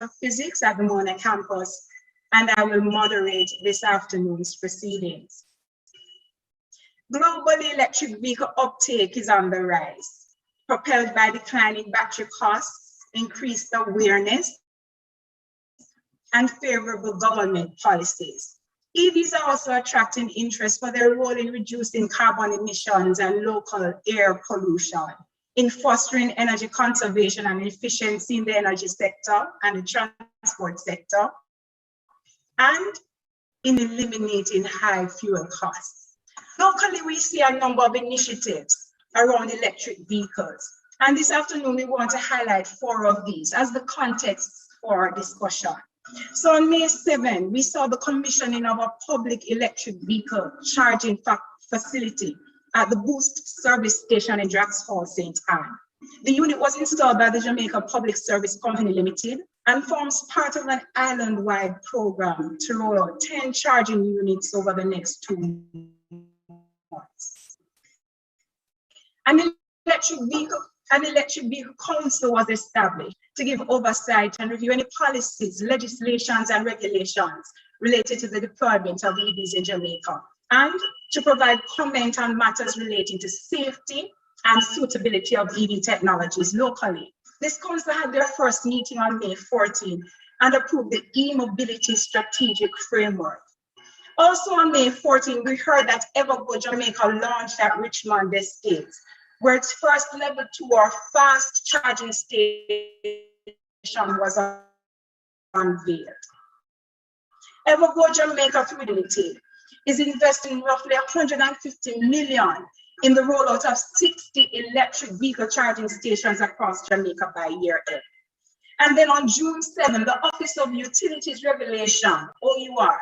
of Physics at the Mona campus, and I will moderate this afternoon's proceedings. Global electric vehicle uptake is on the rise, propelled by declining battery costs, increased awareness, and favorable government policies. EVs are also attracting interest for their role in reducing carbon emissions and local air pollution, in fostering energy conservation and efficiency in the energy sector and the transport sector, and in eliminating high fuel costs. Locally, we see a number of initiatives around electric vehicles. And this afternoon, we want to highlight 4 of these as the context for our discussion. So on May 7, we saw the commissioning of a public electric vehicle charging facility at the Boost service station in Drax Hall, St. Anne. The unit was installed by the Jamaica Public Service Company Limited and forms part of an island-wide program to roll out 10 charging units over the next 2 months. An electric vehicle council was established to give oversight and review any policies, legislations, and regulations related to the deployment of EVs in Jamaica, and to provide comment on matters relating to safety and suitability of EV technologies locally. This council had their first meeting on May 14 and approved the e-mobility strategic framework. Also on May 14, we heard that Evergo Jamaica launched at Richmond Estates, where its first level 2 or fast charging station was unveiled. Evergo Jamaica Limited is investing roughly 150 million in the rollout of 60 electric vehicle charging stations across Jamaica by year end. And then on June 7, the Office of Utilities Regulation, OUR,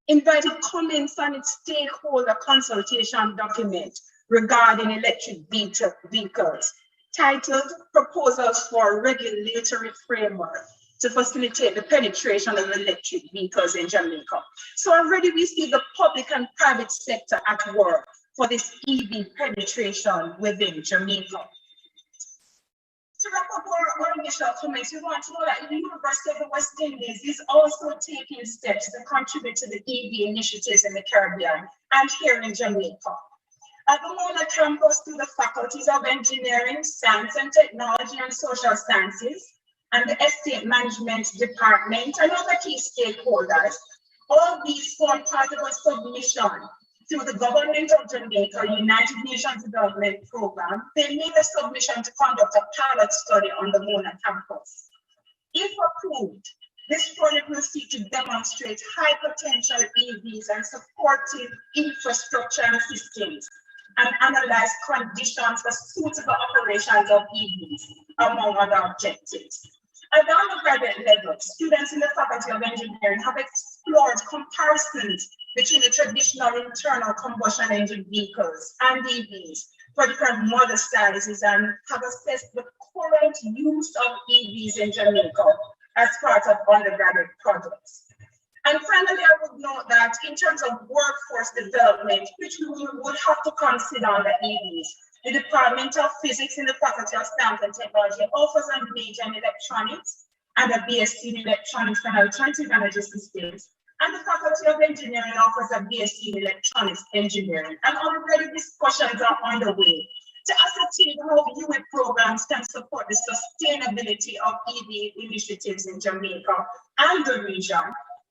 invited comments on its stakeholder consultation document regarding electric vehicles, titled Proposals for a Regulatory Framework to Facilitate the Penetration of Electric Vehicles in Jamaica. So already we see the public and private sector at work for this EV penetration within Jamaica. To wrap up our initial comments, we want to know that the University of the West Indies is also taking steps to contribute to the EV initiatives in the Caribbean and here in Jamaica. At the Mona campus, through the faculties of Engineering, Science and Technology and Social Sciences, and the Estate Management Department and other key stakeholders, all these form part of a submission through the Government of Jamaica United Nations Development Program. They made a submission to conduct a pilot study on the Mona campus. If approved, this project will seek to demonstrate high potential EVs and supportive infrastructure and systems, and analyze conditions for suitable operations of EVs, among other objectives. At the undergraduate level, students in the Faculty of Engineering have explored comparisons between the traditional internal combustion engine vehicles and EVs for different model sizes and have assessed the current use of EVs in Jamaica as part of undergraduate projects. And finally, I would note that in terms of workforce development, which we would have to consider under EVs, the Department of Physics in the Faculty of Science and Technology offers a major in electronics and a BSc in electronics and alternative energy systems. And the Faculty of Engineering offers a BSc in electronics engineering. And already discussions are underway to ascertain how UA programs can support the sustainability of EV initiatives in Jamaica and the region,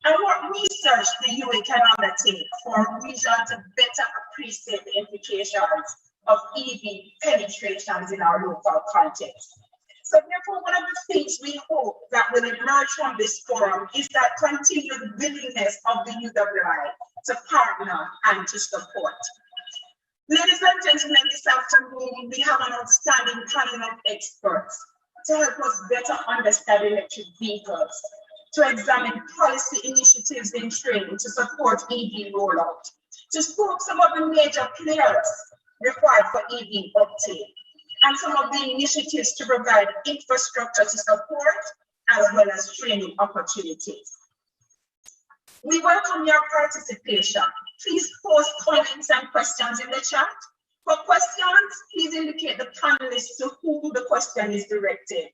and what research the UA can undertake for a region to better appreciate the implications of EV penetrations in our local context. So therefore, one of the things we hope that will emerge from this forum is that continued willingness of the UWI to partner and to support. Ladies and gentlemen, this afternoon we have an outstanding panel of experts to help us better understand electric vehicles, to examine policy initiatives in training to support EV rollout, to scope some of the major players required for EV uptake, and some of the initiatives to provide infrastructure to support, as well as training opportunities. We welcome your participation. Please post comments and questions in the chat. For questions, please indicate the panelists to whom the question is directed.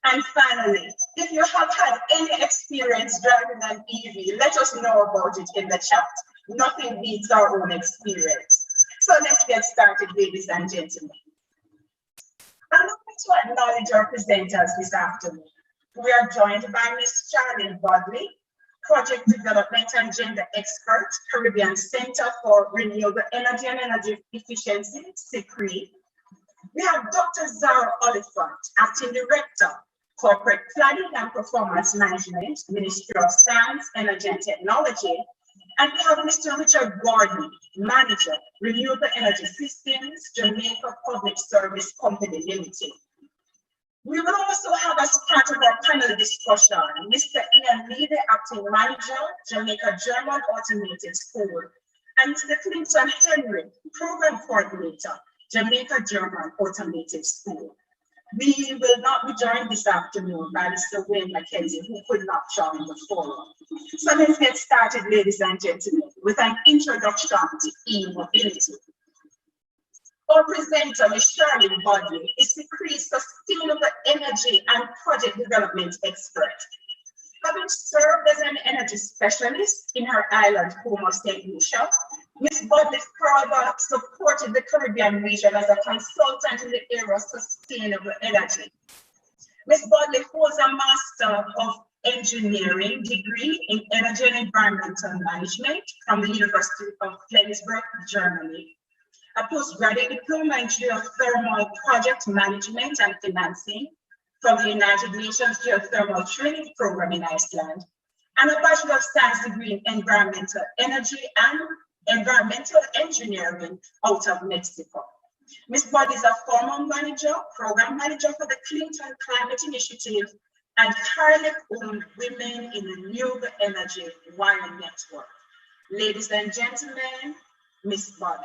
And finally, if you have had any experience driving an EV, let us know about it in the chat. Nothing beats our own experience. So let's get started, ladies and gentlemen. I'm going to acknowledge our presenters this afternoon. We are joined by Ms. Charlene Bodley, Project Development and Gender Expert, Caribbean Center for Renewable Energy and Energy Efficiency, CCRE. We have Dr. Zara Oliphant, Acting Director, Corporate Planning and Performance Management, Ministry of Science, Energy and Technology. And we have Mr. Richard Gordon, Manager, Renewable Energy Systems, Jamaica Public Service Company Limited. We will also have as part of our panel discussion, Mr. Ian Levy, Acting Manager, Jamaica German Automated School, and Mr. Clinton Henry, Program Coordinator, Jamaica German Automated School. We will not be joined this afternoon by Mr. Wayne McKenzie, who could not join the forum. So let's get started, ladies and gentlemen, with an introduction to e-mobility. Our presenter, Ms. Charlene Bodley, is CCRE Sustainable Energy and Project Development Expert. Having served as an energy specialist in her island home of St. Lucia, Ms. Bodley further supported the Caribbean region as a consultant in the area of sustainable energy. Ms. Bodley holds a Master of Engineering degree in Energy and Environmental Management from the University of Flensburg, Germany, a postgraduate diploma in geothermal project management and financing from the United Nations Geothermal Training Program in Iceland, and a Bachelor of Science degree in Environmental Energy and Environmental Engineering out of Mexico. Ms. Bud is a former program manager for the Clinton Climate Initiative and Carlick-owned Women in Renewable Energy Wire Network. Ladies and gentlemen, Ms. Bodley.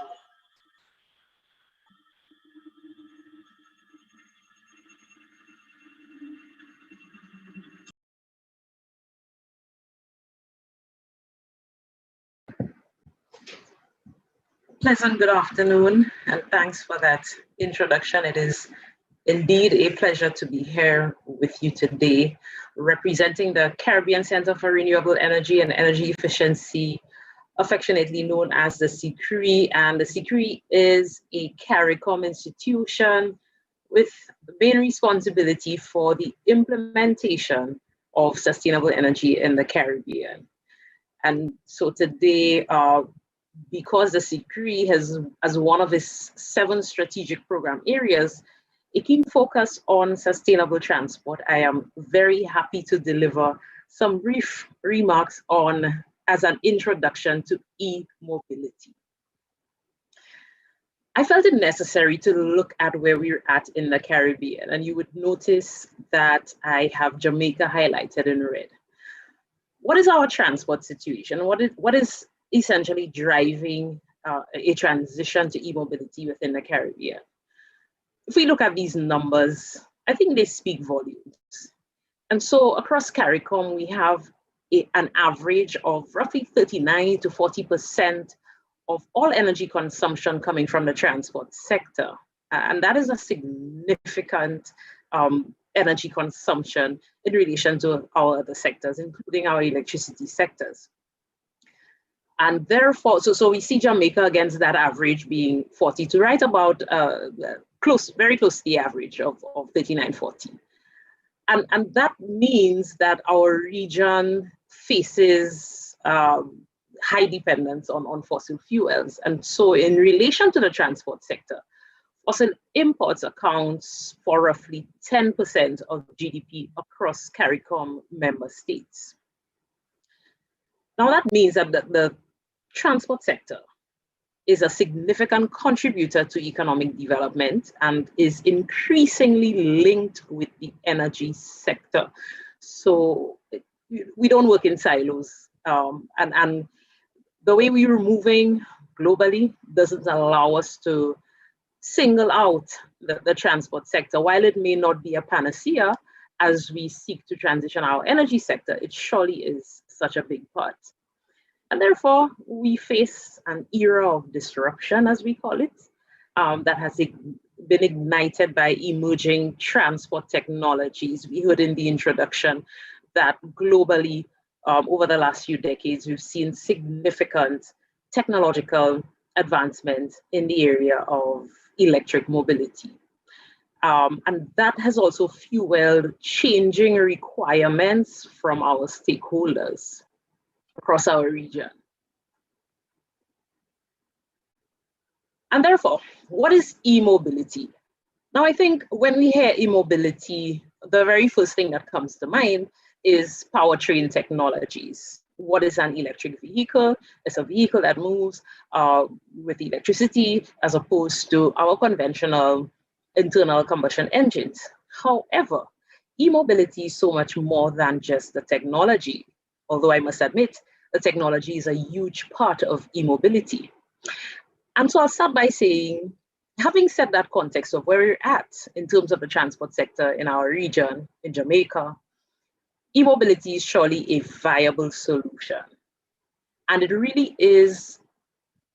Pleasant good afternoon, and thanks for that introduction. It is indeed a pleasure to be here with you today, representing the Caribbean Center for Renewable Energy and Energy Efficiency, affectionately known as the CCRE. And the CCRE is a CARICOM institution with the main responsibility for the implementation of sustainable energy in the Caribbean. And so today, because the CCRE has, as one of its 7 strategic program areas, a keen focus on sustainable transport, I am very happy to deliver some brief remarks on as an introduction to e-mobility. I felt it necessary to look at where we're at in the Caribbean, and you would notice that I have Jamaica highlighted in red. What is our transport situation? What is essentially driving a transition to e-mobility within the Caribbean? If we look at these numbers, I think they speak volumes. And so across CARICOM, we have an average of roughly 39 to 40% of all energy consumption coming from the transport sector. And that is a significant energy consumption in relation to our other sectors, including our electricity sectors. And therefore, so we see Jamaica against that average being 42, right about very close to the average of 39, 40. And that means that our region faces high dependence on fossil fuels. And so in relation to the transport sector, fossil imports accounts for roughly 10% of GDP across CARICOM member states. Now that means that the transport sector is a significant contributor to economic development and is increasingly linked with the energy sector. So we don't work in silos, and the way we are moving globally doesn't allow us to single out the transport sector. While it may not be a panacea as we seek to transition our energy sector, it surely is such a big part. And therefore, we face an era of disruption, as we call it, that has been ignited by emerging transport technologies. We heard in the introduction that globally, over the last few decades, we've seen significant technological advancement in the area of electric mobility. And that has also fueled changing requirements from our stakeholders across our region. And therefore, what is e-mobility? Now, I think when we hear e-mobility, the very first thing that comes to mind is powertrain technologies. What is an electric vehicle? It's a vehicle that moves with electricity as opposed to our conventional internal combustion engines. However, e-mobility is so much more than just the technology, although I must admit the technology is a huge part of e-mobility. And so I'll start by saying, having set that context of where we're at in terms of the transport sector in our region, in Jamaica, e-mobility is surely a viable solution. And it really is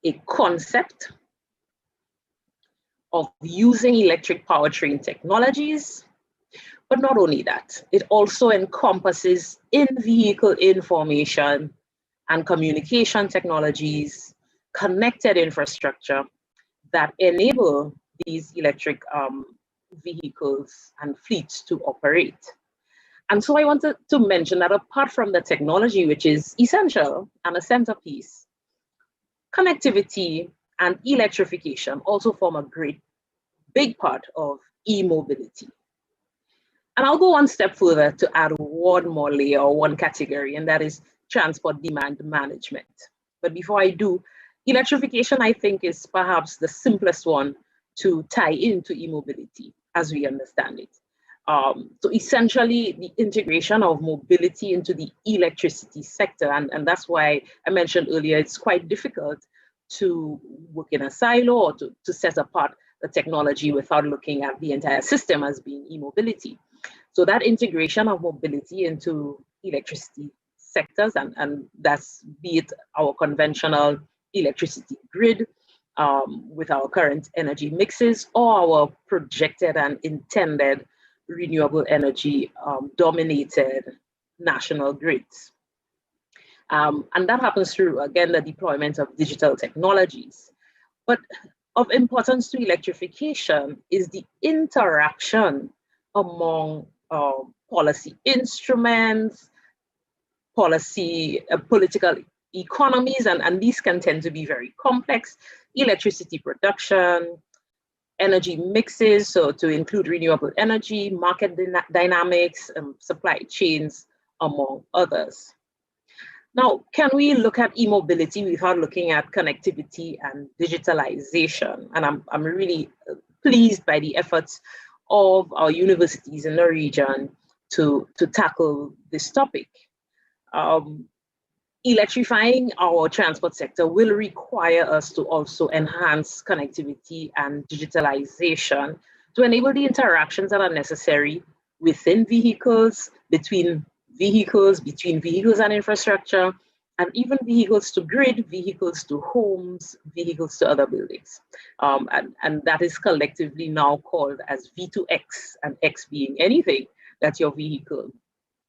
a concept of using electric powertrain technologies. But not only that, it also encompasses in-vehicle information and communication technologies, connected infrastructure that enable these electric vehicles and fleets to operate. And so I wanted to mention that apart from the technology, which is essential and a centerpiece, connectivity and electrification also form a great big part of e-mobility. And I'll go one step further to add one more layer or one category, and that is transport demand management. But before I do, electrification, I think, is perhaps the simplest one to tie into e-mobility as we understand it. So essentially, the integration of mobility into the electricity sector, and that's why I mentioned earlier, it's quite difficult to work in a silo or to set apart the technology without looking at the entire system as being e-mobility. So that integration of mobility into electricity sectors, and that's be it our conventional electricity grid with our current energy mixes or our projected and intended renewable energy dominated national grids. And that happens through, again, the deployment of digital technologies. But of importance to electrification is the interaction among policy instruments, political economies, and these can tend to be very complex. Electricity production, energy mixes, so to include renewable energy, market dynamics, supply chains, among others. Now, can we look at e-mobility without looking at connectivity and digitalization? And I'm really pleased by the efforts of our universities in the region to tackle this topic. Electrifying our transport sector will require us to also enhance connectivity and digitalization to enable the interactions that are necessary within vehicles, between vehicles and infrastructure, and even vehicles to grid, vehicles to homes, vehicles to other buildings. And that is collectively now called as V2X, and X being anything that your vehicle,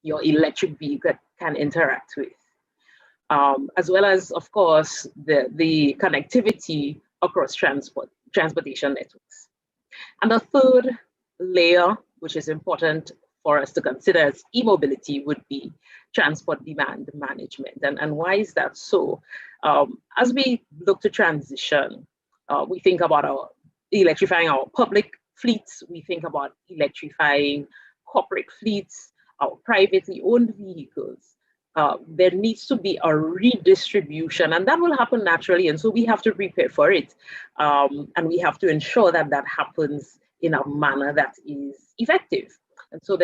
your electric vehicle can interact with. As well as, of course, the connectivity across transportation networks. And the third layer, which is important for us to consider as e-mobility, would be transport demand management. And why is that so? As we look to transition, we think about electrifying our public fleets, we think about electrifying corporate fleets, our privately owned vehicles. There needs to be a redistribution, and that will happen naturally, and so we have to prepare for it. And we have to ensure that that happens in a manner that is effective. And so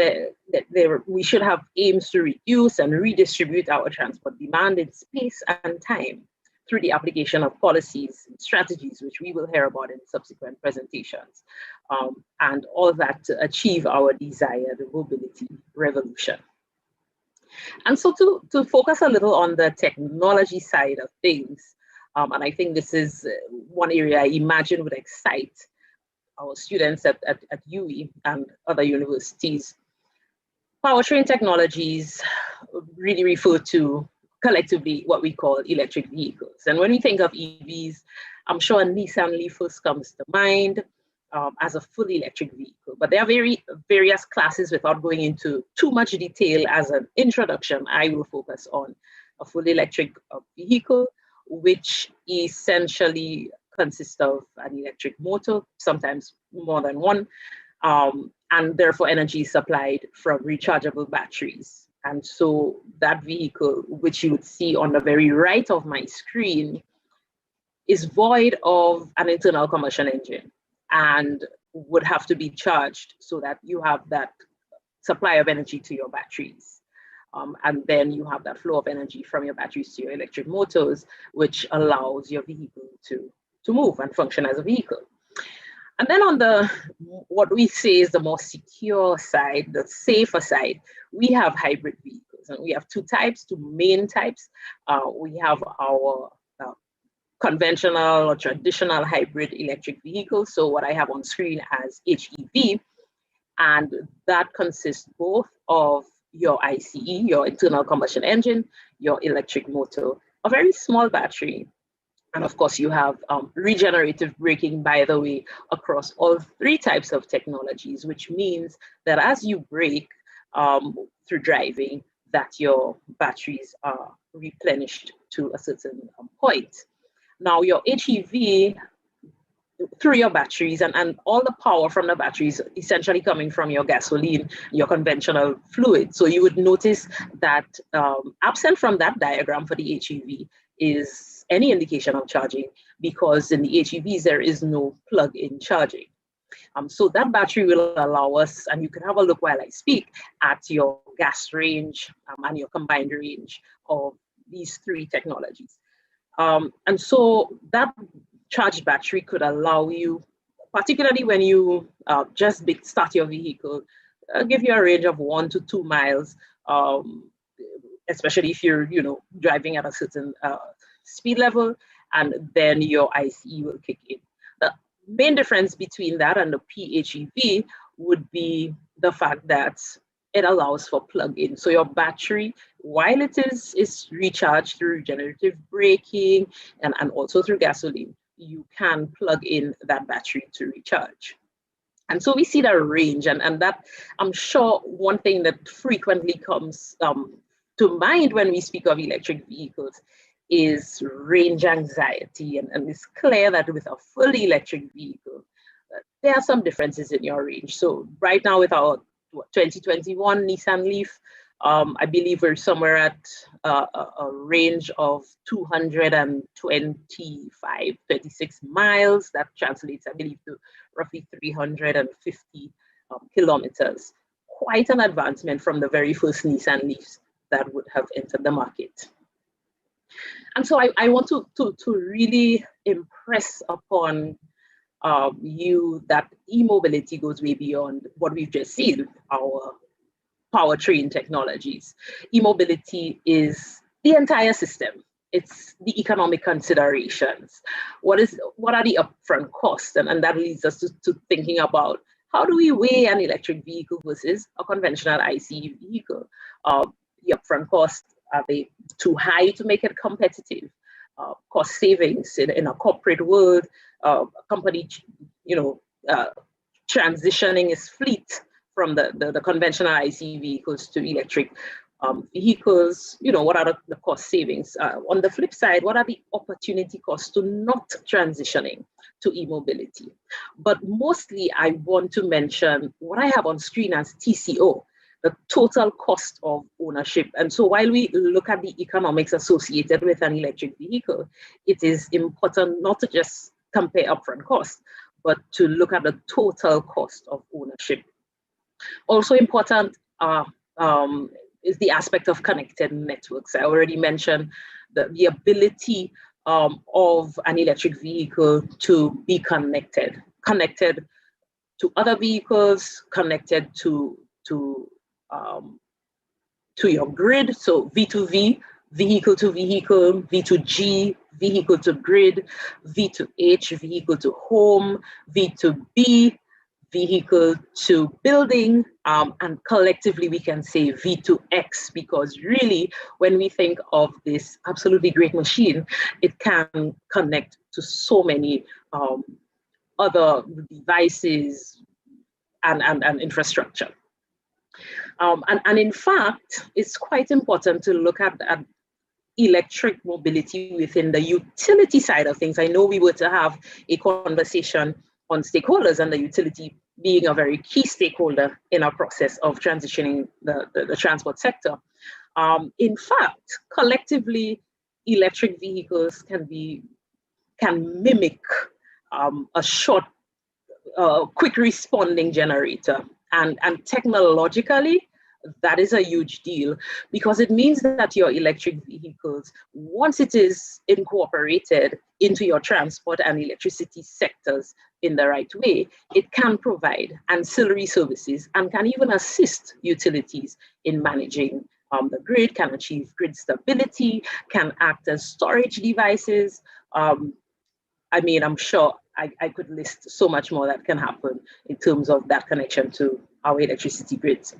we should have aims to reduce and redistribute our transport demand in space and time through the application of policies and strategies, which we will hear about in subsequent presentations, and all that to achieve our desired mobility revolution. And so to focus a little on the technology side of things, and I think this is one area I imagine would excite our students at UE and other universities, powertrain technologies really refer to collectively what we call electric vehicles. And when we think of EVs, I'm sure a Nissan Leaf first comes to mind as a fully electric vehicle. But there are various classes. Without going into too much detail as an introduction, I will focus on a fully electric vehicle, which essentially consists of an electric motor, sometimes more than one, and therefore energy is supplied from rechargeable batteries. And so that vehicle, which you would see on the very right of my screen, is void of an internal combustion engine and would have to be charged so that you have that supply of energy to your batteries. And then you have that flow of energy from your batteries to your electric motors, which allows your vehicle to move and function as a vehicle. And then on the, what we say is the more secure side, the safer side, we have hybrid vehicles. And we have two main types. We have our conventional or traditional hybrid electric vehicles. So what I have on screen as HEV, and that consists both of your ICE, your internal combustion engine, your electric motor, a very small battery. And of course, you have regenerative braking, by the way, across all three types of technologies, which means that as you brake through driving, that your batteries are replenished to a certain point. Now, your HEV, through your batteries, and all the power from the batteries essentially coming from your gasoline, your conventional fluid. So you would notice that absent from that diagram for the HEV is any indication of charging, because in the HEVs there is no plug-in charging. So that battery will allow us, and you can have a look while I speak, at your gas range and your combined range of these three technologies. And so that charged battery could allow you, particularly when you just start your vehicle, give you a range of 1 to 2 miles, especially if you're driving at a certain speed level, and then your ICE will kick in. The main difference between that and the PHEV would be the fact that it allows for plug-in. So your battery, while it is recharged through regenerative braking and also through gasoline, you can plug in that battery to recharge. And so we see the range, and that, I'm sure, one thing that frequently comes to mind when we speak of electric vehicles is range anxiety. And it's clear that with a fully electric vehicle, there are some differences in your range. So right now with our 2021 Nissan Leaf, I believe we're somewhere at a range of 226 miles. That translates, I believe, to roughly 350 kilometers. Quite an advancement from the very first Nissan Leafs that would have entered the market. And so I want to really impress upon you that e-mobility goes way beyond what we've just seen, our powertrain technologies. E-mobility is the entire system. It's the economic considerations. What are the upfront costs? And that leads us to thinking about, how do we weigh an electric vehicle versus a conventional ICE vehicle? The upfront costs, are they too high to make it competitive? Cost savings in a corporate world, a company, transitioning its fleet from the conventional ICE vehicles to electric vehicles, what are the cost savings? On the flip side, what are the opportunity costs to not transitioning to e-mobility? But mostly I want to mention what I have on screen as TCO, the total cost of ownership. And so while we look at the economics associated with an electric vehicle, it is important not to just compare upfront costs, but to look at the total cost of ownership. Also important is the aspect of connected networks. I already mentioned the ability of an electric vehicle to be connected to other vehicles, connected to your grid, so V2V, vehicle to vehicle, V2G, vehicle to grid, V2H, vehicle to home, V2B, vehicle to building, and collectively we can say V2X, because really when we think of this absolutely great machine, it can connect to so many other devices and infrastructure. And in fact, it's quite important to look at electric mobility within the utility side of things. I know we were to have a conversation on stakeholders, and the utility being a very key stakeholder in our process of transitioning the transport sector. In fact, collectively, electric vehicles can mimic a short, quick responding generator. And technologically, that is a huge deal, because it means that your electric vehicles, once it is incorporated into your transport and electricity sectors in the right way, it can provide ancillary services and can even assist utilities in managing the grid, can achieve grid stability, can act as storage devices. I mean, I'm sure I could list so much more that can happen in terms of that connection to our electricity grids.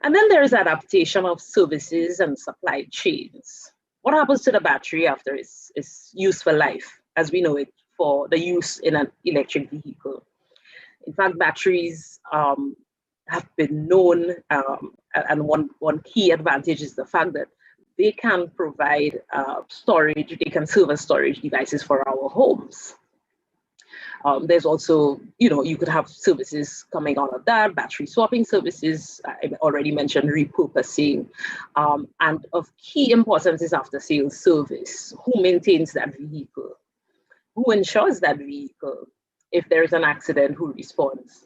And then there is adaptation of services and supply chains. What happens to the battery after its useful life, as we know it, for the use in an electric vehicle? In fact, batteries have been known, and one key advantage is the fact that they can provide storage, they can serve as storage devices for our homes. There's also, you could have services coming out of that, battery swapping services. I already mentioned repurposing. And of key importance is after sales service. Who maintains that vehicle? Who insures that vehicle? If there is an accident, who responds?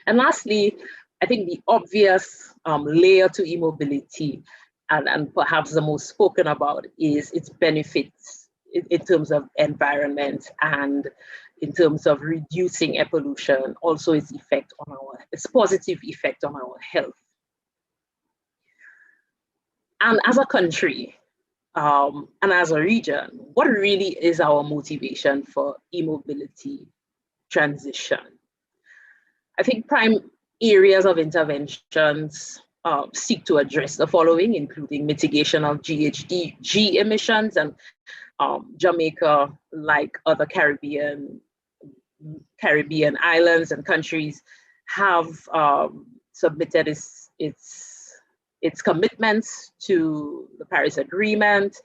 And lastly, I think the obvious layer to e-mobility, and perhaps the most spoken about, is its benefits in terms of environment and in terms of reducing air pollution, also its positive effect on our health. And as a country, and as a region, what really is our motivation for e-mobility transition? I think prime areas of interventions seek to address the following, including mitigation of GHG emissions, and Jamaica, like other Caribbean islands and countries, have submitted its commitments to the Paris Agreement.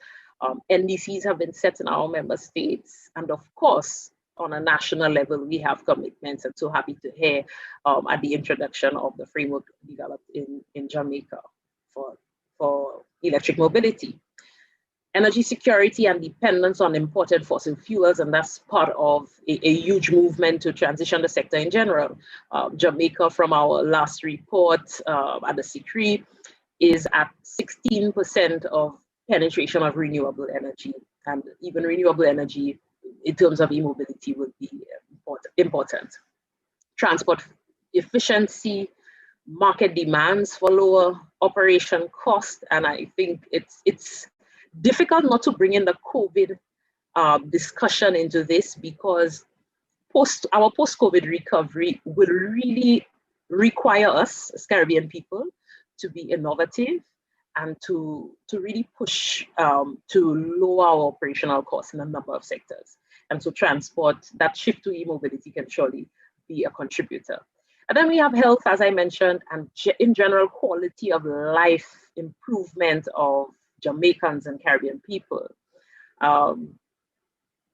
NDCs have been set in our member states, and of course, on a national level, we have commitments. I'm so happy to hear at the introduction of the framework developed in Jamaica for electric mobility. Energy security and dependence on imported fossil fuels, and that's part of a huge movement to transition the sector in general. Jamaica, from our last report at the C3, is at 16% of penetration of renewable energy, and even renewable energy in terms of e-mobility would be important. Transport efficiency, market demands for lower operation cost, and I think it's difficult not to bring in the COVID discussion into this, because our post-COVID recovery will really require us as Caribbean people to be innovative and to really push to lower our operational costs in a number of sectors. And so transport, that shift to e-mobility can surely be a contributor. And then we have health, as I mentioned, and in general, quality of life improvement of Jamaicans and Caribbean people.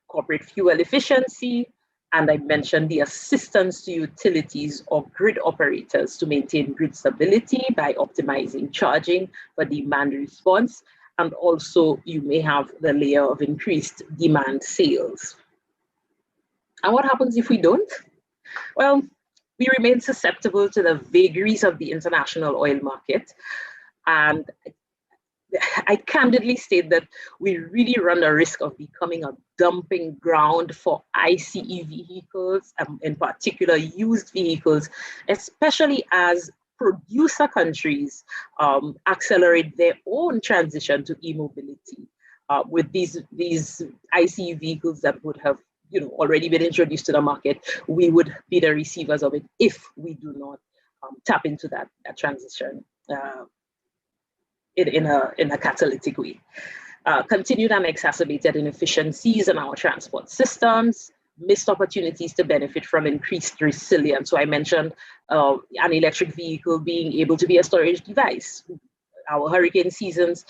Corporate fuel efficiency, and I mentioned the assistance to utilities or grid operators to maintain grid stability by optimizing charging for demand response. And also you may have the layer of increased demand sales. And what happens if we don't? Well, we remain susceptible to the vagaries of the international oil market. And I candidly state that we really run the risk of becoming a dumping ground for ICE vehicles, in particular used vehicles, especially as producer countries accelerate their own transition to e-mobility. with these ICE vehicles that would have already been introduced to the market, we would be the receivers of it if we do not tap into that transition in a catalytic way. Continued and exacerbated inefficiencies in our transport systems, missed opportunities to benefit from increased resilience. So I mentioned an electric vehicle being able to be a storage device. Our hurricane seasons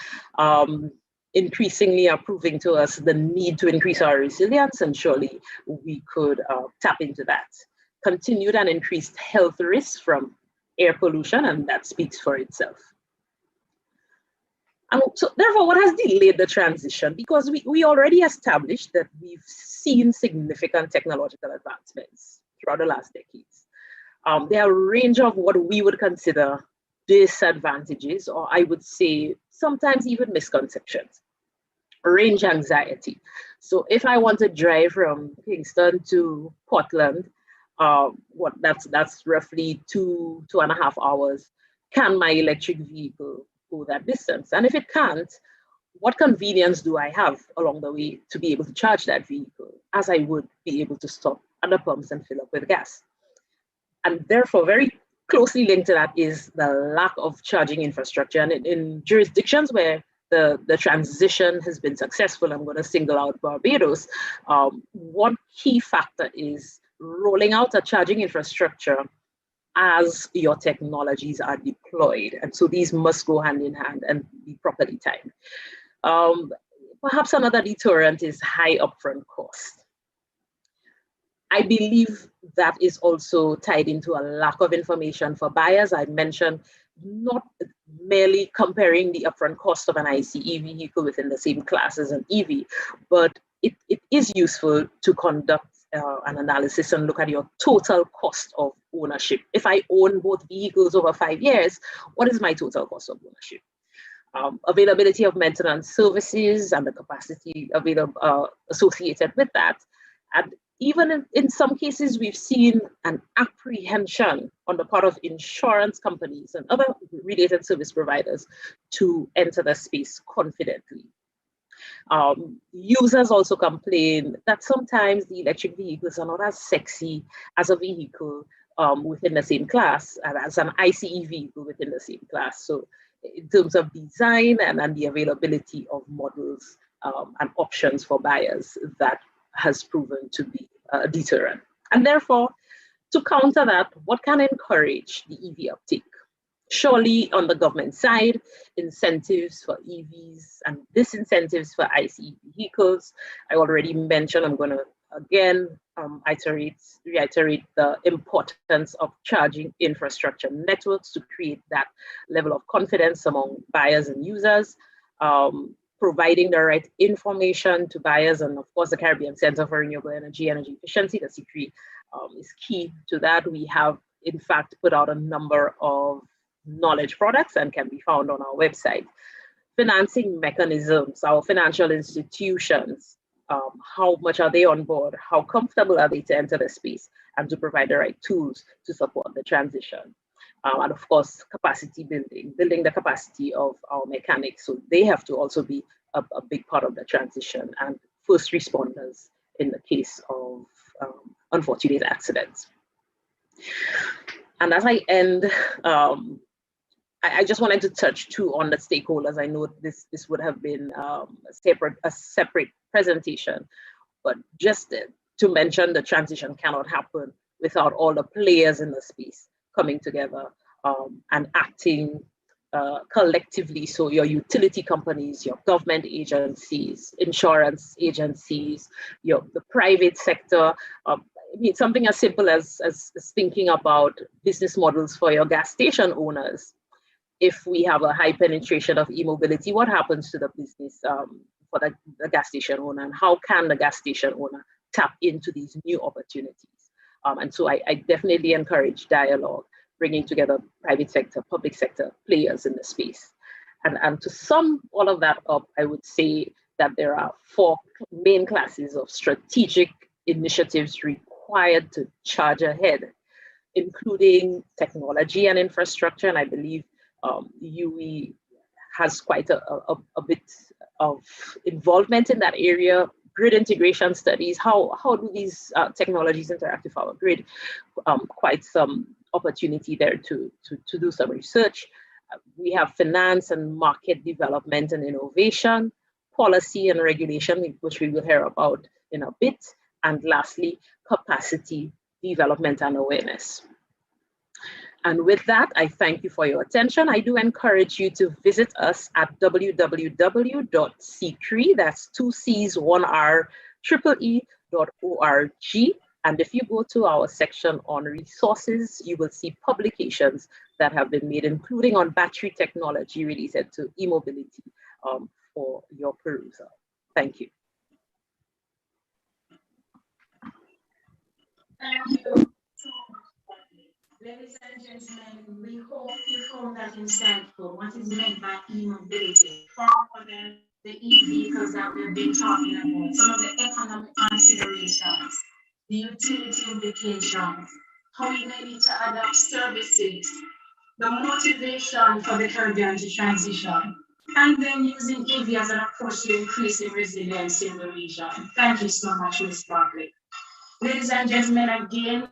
increasingly are proving to us the need to increase our resilience, and surely we could tap into that. Continued and increased health risks from air pollution, and that speaks for itself. And so therefore, what has delayed the transition? Because we already established that we've seen significant technological advancements throughout the last decades. There are a range of what we would consider disadvantages, or I would say sometimes even misconceptions. Range anxiety. So if I want to drive from Kingston to Portland, that's roughly 2.5 hours, can my electric vehicle go that distance? And if it can't, what convenience do I have along the way to be able to charge that vehicle, as I would be able to stop at the pumps and fill up with gas? And therefore, very closely linked to that is the lack of charging infrastructure. And in jurisdictions where the transition has been successful, I'm going to single out Barbados, one key factor is rolling out a charging infrastructure as your technologies are deployed. And so these must go hand in hand and be properly timed. Perhaps another deterrent is high upfront cost. I believe that is also tied into a lack of information for buyers. I mentioned not merely comparing the upfront cost of an ICE vehicle within the same class as an EV, but it is useful to conduct an analysis and look at your total cost of ownership. If I own both vehicles over 5 years, what is my total cost of ownership? Availability of maintenance services and the capacity associated with that. And even in some cases, we've seen an apprehension on the part of insurance companies and other related service providers to enter the space confidently. Users also complain that sometimes the electric vehicles are not as sexy as a vehicle within the same class, and as an ICE vehicle within the same class. So in terms of design and the availability of models and options for buyers, that has proven to be a deterrent. And therefore, to counter that, what can encourage the EV uptake? Surely on the government side, incentives for EVs and disincentives for ICE vehicles. I already mentioned, I'm going to again reiterate the importance of charging infrastructure networks to create that level of confidence among buyers and users, providing the right information to buyers, and of course the Caribbean Center for Renewable Energy Efficiency, the CCRE, is key to that. We have in fact put out a number of knowledge products and can be found on our website. Financing mechanisms, our financial institutions, how much are they on board? How comfortable are they to enter the space and to provide the right tools to support the transition? And of course, capacity building the capacity of our mechanics. So they have to also be a big part of the transition, and first responders in the case of unfortunate accidents. And as I end, I just wanted to touch too on the stakeholders. I know this would have been a separate presentation, but just to mention the transition cannot happen without all the players in the space coming together and acting collectively. So your utility companies, your government agencies, insurance agencies, the private sector. I mean, something as simple as thinking about business models for your gas station owners. If we have a high penetration of e-mobility, what happens to the business for the gas station owner, and how can the gas station owner tap into these new opportunities? And so I definitely encourage dialogue, bringing together private sector, public sector players in the space. And to sum all of that up, I would say that there are 4 main classes of strategic initiatives required to charge ahead, including technology and infrastructure. And I believe UE has quite a bit of involvement in that area, grid integration studies, how do these technologies interact with our grid? Quite some opportunity there to do some research. We have finance and market development and innovation, policy and regulation, which we will hear about in a bit, and lastly, capacity development and awareness. And with that, I thank you for your attention. I do encourage you to visit us at www.ccre, that's 2 C's, 1 R, .org. And if you go to our section on resources, you will see publications that have been made, including on battery technology related to e-mobility, for your perusal. Thank you. Thank you. Ladies and gentlemen, we hope you found that insightful. What is meant by e-mobility? Further than the e-vehicles that we've been talking about, some of the economic considerations, the utility implications, how we may need to adapt services, the motivation for the Caribbean to transition, and then using EV as an approach to increasing resilience in the region. Thank you so much, Ms. Bartley. Ladies and gentlemen, again,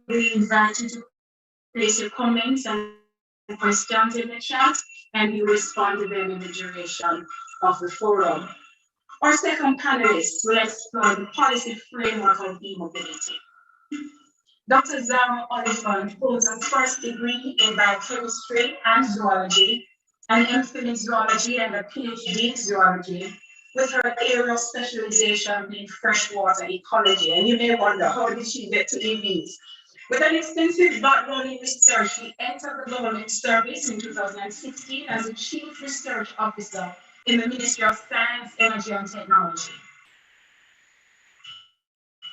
we invite you to place your comments and questions in the chat, and we respond to them in the duration of the forum. Our second panelist will explore the policy framework of e-mobility. Dr. Zara Oliphant holds a first degree in biochemistry and zoology, an MPhil in zoology and a PhD in zoology, with her area of specialization being freshwater ecology. And you may wonder, how did she get to EVs? With an extensive background in research, she entered the government service in 2016 as the Chief Research Officer in the Ministry of Science, Energy and Technology.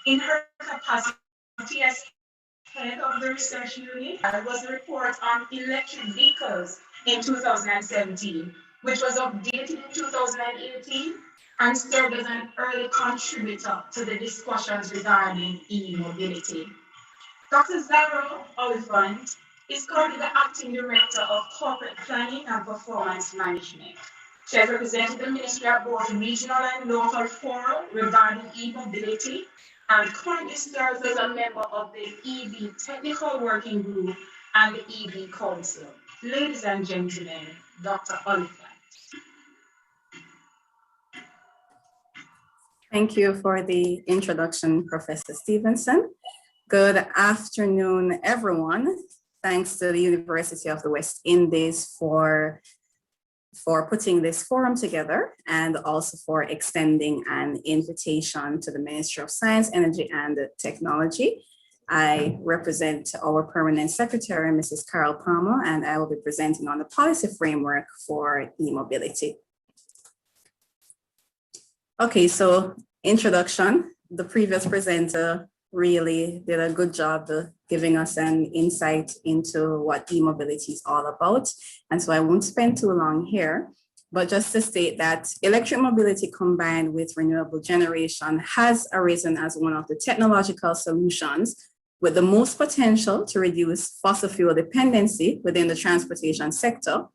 In her capacity as head of the research unit, there was a report on electric vehicles in 2017, which was updated in 2018 and served as an early contributor to the discussions regarding e-mobility. Dr. Zara Oliphant is currently the Acting Director of Corporate Planning and Performance Management. She has represented the Ministry at both regional and local fora regarding e-mobility and currently serves as a member of the EV Technical Working Group and the EV Council. Ladies and gentlemen, Dr. Oliphant. Thank you for the introduction, Professor Stevenson. Good afternoon, everyone. Thanks to the University of the West Indies for putting this forum together and also for extending an invitation to the Ministry of Science, Energy and Technology. I represent our Permanent Secretary, Mrs. Carol Palmer, and I will be presenting on the policy framework for e-mobility. Okay, so introduction. The previous presenter really did a good job of giving us an insight into what e-mobility is all about. And so I won't spend too long here, but just to state that electric mobility combined with renewable generation has arisen as one of the technological solutions with the most potential to reduce fossil fuel dependency within the transportation sector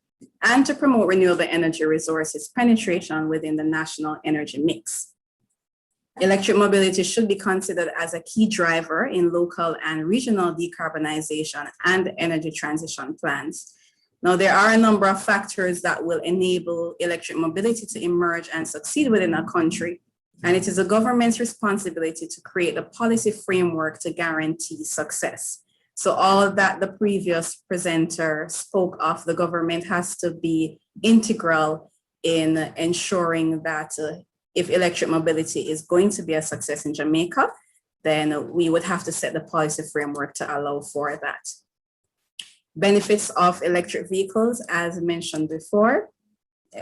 and to promote renewable energy resources penetration within the national energy mix. Electric mobility should be considered as a key driver in local and regional decarbonization and energy transition plans. Now, there are a number of factors that will enable electric mobility to emerge and succeed within a country, and it is the government's responsibility to create a policy framework to guarantee success. So all that the previous presenter spoke of, the government has to be integral in ensuring that if electric mobility is going to be a success in Jamaica, then we would have to set the policy framework to allow for that. Benefits of electric vehicles, as mentioned before.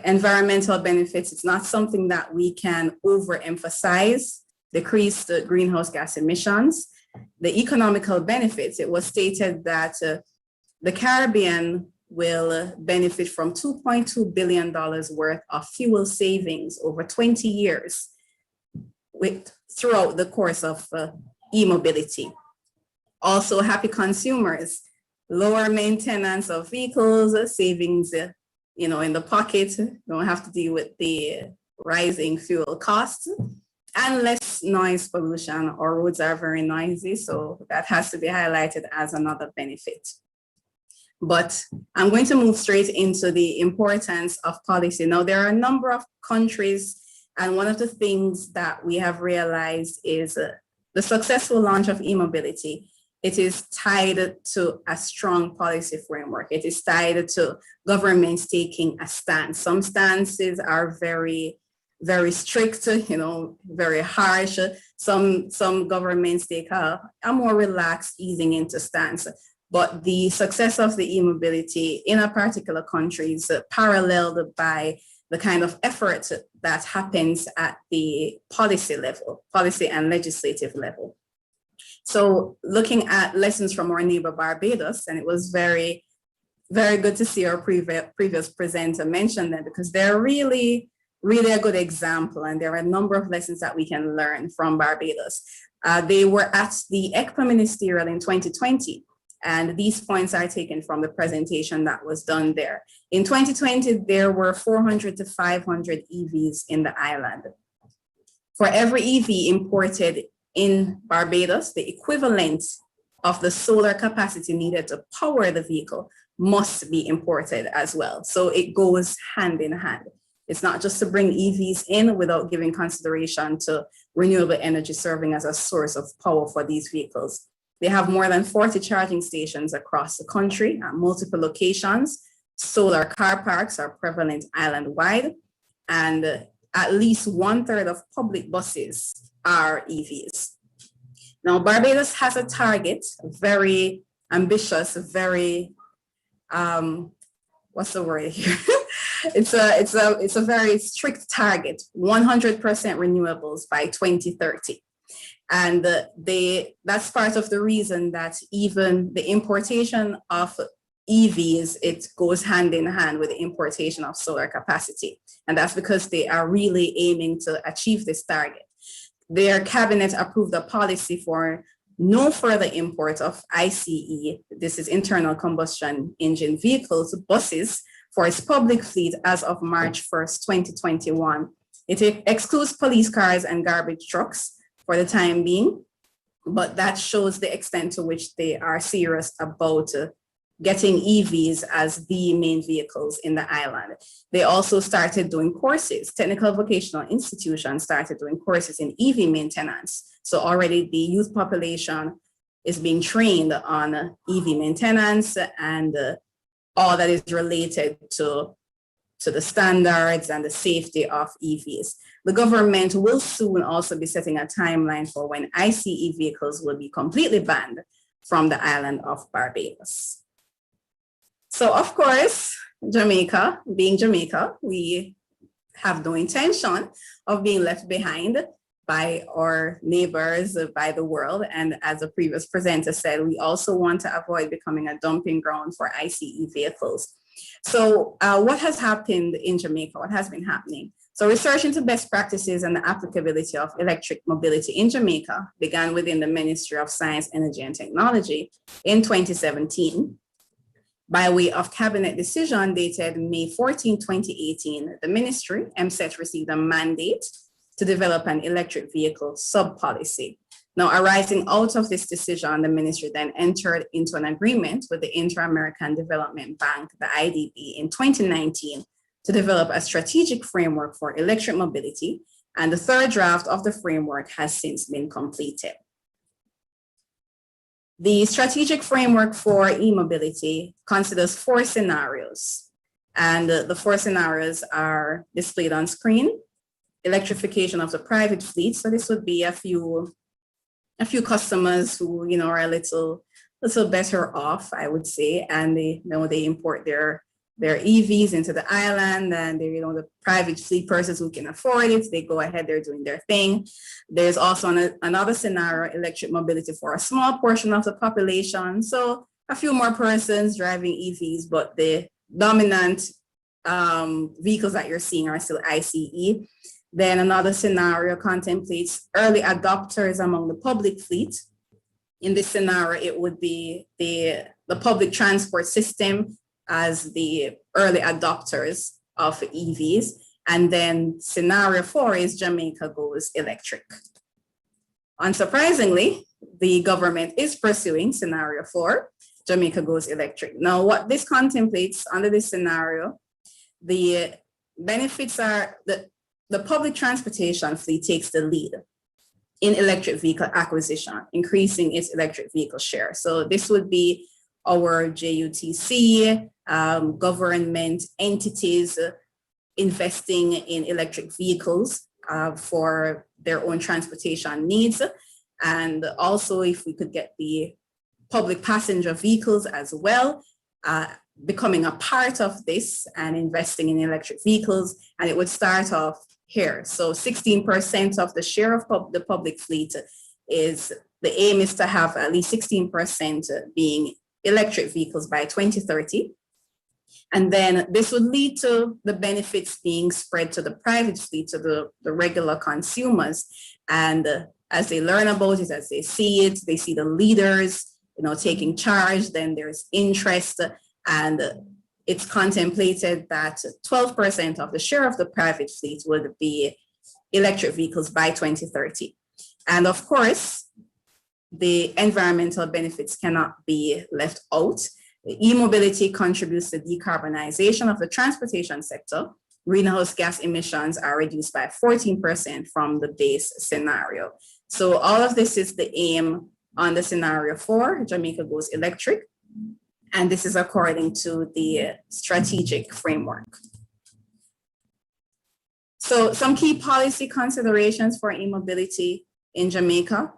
Environmental benefits, it's not something that we can overemphasize. Decrease the greenhouse gas emissions. The economical benefits, it was stated that the Caribbean will benefit from $2.2 billion worth of fuel savings over 20 years throughout the course of e-mobility. Also, happy consumers, lower maintenance of vehicles, savings in the pocket, don't have to deal with the rising fuel costs, and less noise pollution. Our roads are very noisy, so that has to be highlighted as another benefit. But I'm going to move straight into the importance of policy. Now, there are a number of countries, and one of the things that we have realized is the successful launch of e-mobility. It is tied to a strong policy framework. It is tied to governments taking a stance. Some stances are very, very strict, very harsh. Some governments take a more relaxed, easing into stance. But the success of the e-mobility in a particular country is paralleled by the kind of effort that happens at the policy level, policy and legislative level. So looking at lessons from our neighbor Barbados, and it was very, very good to see our previous presenter mention them, because they're really, really a good example. And there are a number of lessons that we can learn from Barbados. They were at the ECPA Ministerial in 2020. And these points are taken from the presentation that was done there. In 2020, there were 400 to 500 EVs in the island. For every EV imported in Barbados, the equivalent of the solar capacity needed to power the vehicle must be imported as well. So it goes hand in hand. It's not just to bring EVs in without giving consideration to renewable energy serving as a source of power for these vehicles. They have more than 40 charging stations across the country at multiple locations. Solar car parks are prevalent island-wide, and at least 1/3 of public buses are EVs. Now, Barbados has a target, very ambitious, very, what's the word here? It's a very strict target, 100% renewables by 2030. And that's part of the reason that even the importation of EVs, it goes hand in hand with the importation of solar capacity. And that's because they are really aiming to achieve this target. Their cabinet approved a policy for no further import of ICE, this is internal combustion engine vehicles, buses, for its public fleet as of March 1st, 2021. It excludes police cars and garbage trucks for the time being, but that shows the extent to which they are serious about getting EVs as the main vehicles in the island. They also started doing courses. Technical vocational institutions started doing courses in EV maintenance. So already the youth population is being trained on EV maintenance and all that is related to the standards and the safety of EVs. The government will soon also be setting a timeline for when ICE vehicles will be completely banned from the island of Barbados. So of course, Jamaica, being Jamaica, we have no intention of being left behind by our neighbors, by the world. And as a previous presenter said, we also want to avoid becoming a dumping ground for ICE vehicles. So what has happened in Jamaica? What has been happening? So research into best practices and the applicability of electric mobility in Jamaica began within the Ministry of Science, Energy and Technology in 2017. By way of cabinet decision dated May 14, 2018, the ministry, MSET, received a mandate to develop an electric vehicle sub-policy. Now, arising out of this decision, the ministry then entered into an agreement with the Inter-American Development Bank, the IDB, in 2019 to develop a strategic framework for electric mobility, and the third draft of the framework has since been completed. The strategic framework for e-mobility considers 4 scenarios, and the 4 scenarios are displayed on screen. Electrification of the private fleet. So this would be a few customers who are a little better off, I would say, and they import their EVs into the island, and the private fleet persons who can afford it, they go ahead, they're doing their thing. There's also another scenario, electric mobility for a small portion of the population. So a few more persons driving EVs, but the dominant vehicles that you're seeing are still ICE. Then another scenario contemplates early adopters among the public fleet. In this scenario, it would be the public transport system as the early adopters of EVs. And then scenario 4 is Jamaica goes electric. Unsurprisingly, the government is pursuing scenario 4, Jamaica goes electric. Now, what this contemplates under this scenario, the benefits are that the public transportation fleet takes the lead in electric vehicle acquisition, increasing its electric vehicle share. So this would be our JUTC, government entities investing in electric vehicles for their own transportation needs. And also if we could get the public passenger vehicles as well, becoming a part of this and investing in electric vehicles, and it would start off here. So 16% of the share of the public fleet is, the aim is to have at least 16% being electric vehicles by 2030. And then this would lead to the benefits being spread to the private fleet, to the regular consumers. And as they learn about it, as they see it, they see the leaders, taking charge, then there's interest, and it's contemplated that 12% of the share of the private fleet would be electric vehicles by 2030. And of course, the environmental benefits cannot be left out. E-mobility contributes to decarbonization of the transportation sector. Greenhouse gas emissions are reduced by 14% from the base scenario. So all of this is the aim on the scenario 4, Jamaica goes electric. And this is according to the strategic framework. So some key policy considerations for e-mobility in Jamaica: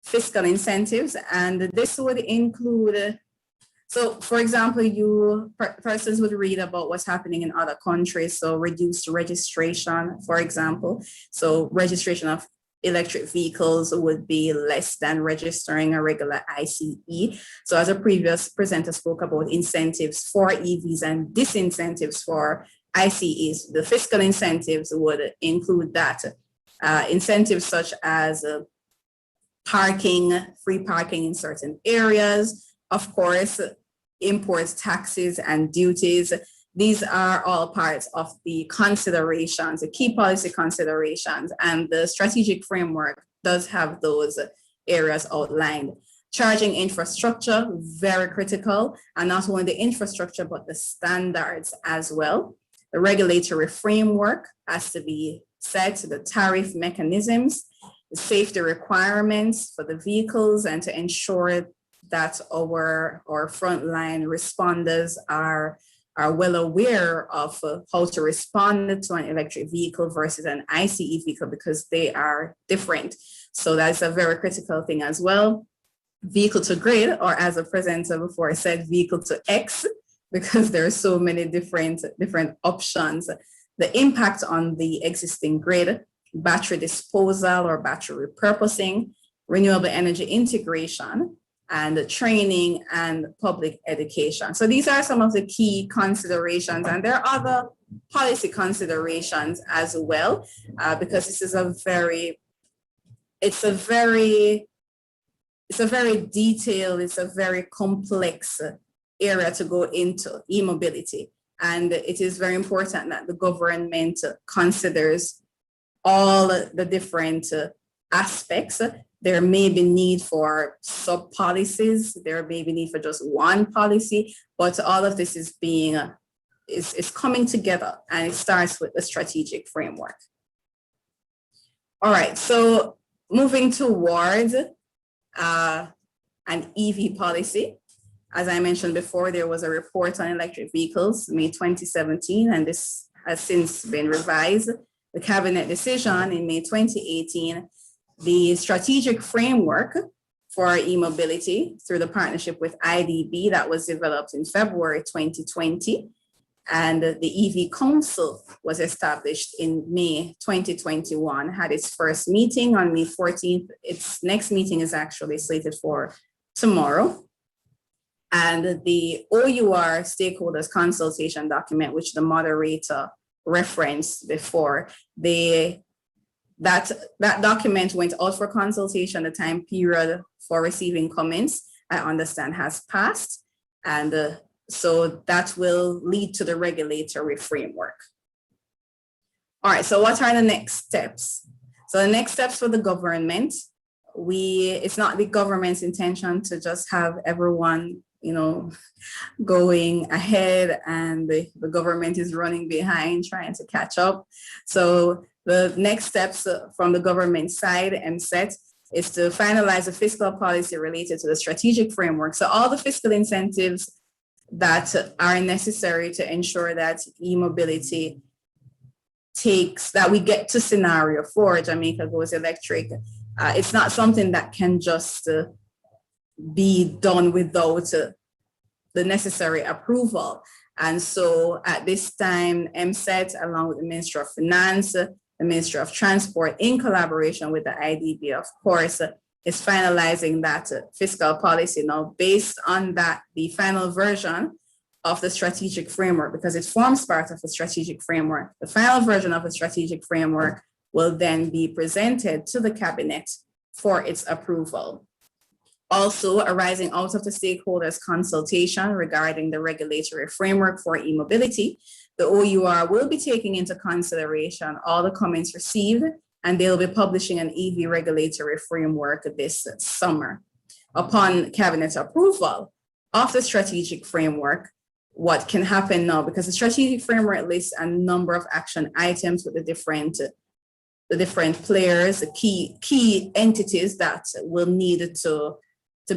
fiscal incentives, and this would include, so for example, persons would read about what's happening in other countries. So reduced registration, for example. So registration of electric vehicles would be less than registering a regular ICE. So as a previous presenter spoke about incentives for EVs and disincentives for ICEs, the fiscal incentives would include that. Incentives such as parking, free parking in certain areas, of course, imports, taxes, and duties. These are all parts of the considerations, the key policy considerations, and the strategic framework does have those areas outlined. Charging infrastructure, very critical, and not only the infrastructure, but the standards as well. The regulatory framework has to be set, the tariff mechanisms, the safety requirements for the vehicles, and to ensure that our frontline responders are well aware of how to respond to an electric vehicle versus an ICE vehicle, because they are different. So that's a very critical thing as well. Vehicle to grid, or as a presenter before said, vehicle to X, because there are so many different options. The impact on the existing grid, battery disposal or battery repurposing, renewable energy integration, and training and public education. So these are some of the key considerations, and there are other policy considerations as well, because this is a very detailed, it's a very complex area to go into, e-mobility. And it is very important that the government considers all the different aspects. There may be need for sub-policies, there may be need for just one policy, but all of this is coming together, and it starts with the strategic framework. All right, so moving towards an EV policy. As I mentioned before, there was a report on electric vehicles, May 2017, and this has since been revised. The cabinet decision in May 2018, the strategic framework for e-mobility through the partnership with IDB that was developed in February 2020. And the EV Council was established in May 2021, had its first meeting on May 14th. Its next meeting is actually slated for tomorrow. And the OUR stakeholders consultation document, which the moderator referenced before, that document went out for consultation. The time period for receiving comments, I understand, has passed. And So that will lead to the regulatory framework. All right, so what are the next steps? So the next steps for the government, it's not the government's intention to just have everyone, going ahead and the government is running behind trying to catch up. So the next steps from the government side, MSET, is to finalize a fiscal policy related to the strategic framework. So all the fiscal incentives that are necessary to ensure that e-mobility that we get to scenario 4, Jamaica goes electric. It's not something that can just be done without the necessary approval. And so at this time, MSET, along with the Ministry of Finance, the Ministry of Transport, in collaboration with the IDB, of course, is finalizing that fiscal policy. Now, based on that, the final version of the strategic framework, because it forms part of the strategic framework, the final version of the strategic framework will then be presented to the cabinet for its approval. Also, arising out of the stakeholders' consultation regarding the regulatory framework for e-mobility, the OUR will be taking into consideration all the comments received, and they'll be publishing an EV regulatory framework this summer. Upon cabinet approval of the strategic framework, what can happen now, because the strategic framework lists a number of action items with the different players, the key entities that will need to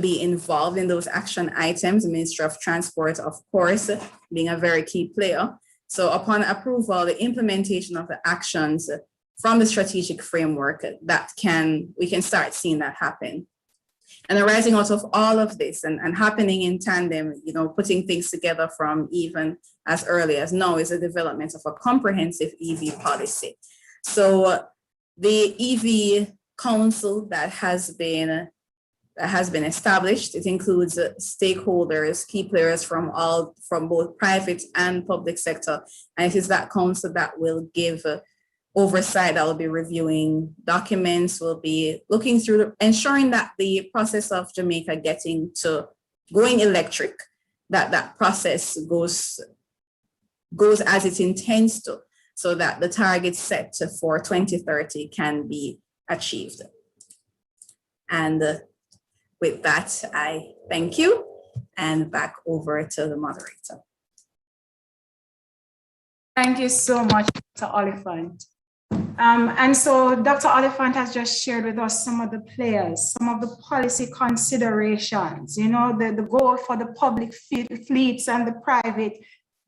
be involved in those action items. The Ministry of Transport, of course, being a very key player. So upon approval, the implementation of the actions from the strategic framework, we can start seeing that happen. And arising out of all of this and happening in tandem, putting things together from even as early as now, is the development of a comprehensive EV policy. So the EV council that has been established, it includes stakeholders, key players from both private and public sector. And it is that council that will give oversight, that will be reviewing documents, will be looking through, ensuring that the process of Jamaica going electric, that process goes as it intends to, so that the targets set for 2030 can be achieved. And with that, I thank you, and back over to the moderator. Thank you so much, Dr. Oliphant. And so Dr. Oliphant has just shared with us some of the players, some of the policy considerations, the goal for the public fleets and the private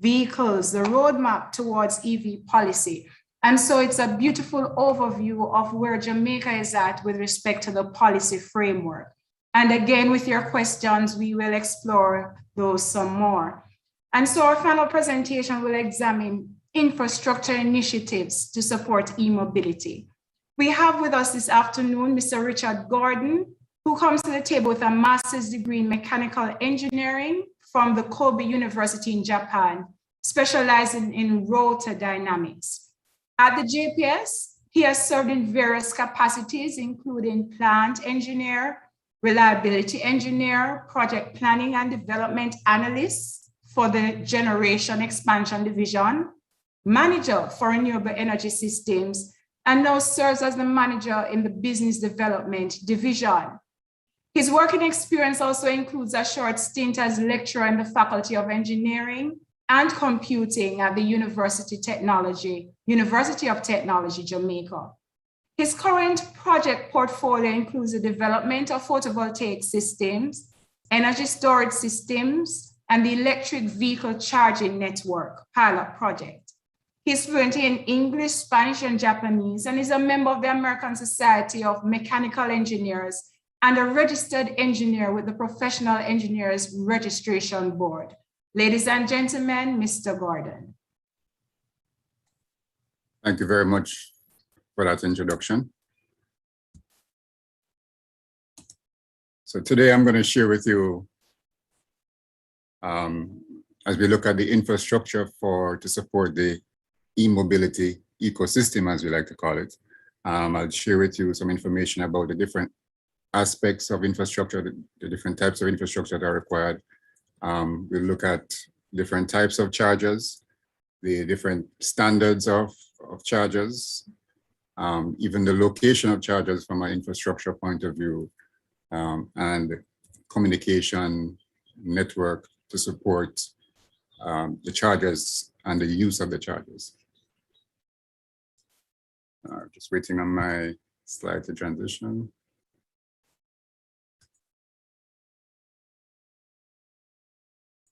vehicles, the roadmap towards EV policy. And so it's a beautiful overview of where Jamaica is at with respect to the policy framework. And again, with your questions, we will explore those some more. And so our final presentation will examine infrastructure initiatives to support e-mobility. We have with us this afternoon Mr. Richard Gordon, who comes to the table with a master's degree in mechanical engineering from the Kobe University in Japan, specializing in rotor dynamics. At the JPS, he has served in various capacities, including plant engineer, reliability engineer, project planning and development analyst for the Generation Expansion Division, manager for renewable energy systems, and now serves as the manager in the business development division. His working experience also includes a short stint as lecturer in the Faculty of Engineering and Computing at the University of Technology, Jamaica. His current project portfolio includes the development of photovoltaic systems, energy storage systems, and the electric vehicle charging network pilot project. He's fluent in English, Spanish, and Japanese, and is a member of the American Society of Mechanical Engineers and a registered engineer with the Professional Engineers Registration Board. Ladies and gentlemen, Mr. Gordon. Thank you very much for that introduction. So today I'm going to share with you, as we look at the infrastructure to support the e-mobility ecosystem, as we like to call it. I'll share with you some information about the different aspects of infrastructure, the different types of infrastructure that are required. We'll look at different types of chargers, the different standards of chargers, even the location of chargers from an infrastructure point of view, and communication network to support the chargers and the use of the chargers. Just waiting on my slide to transition.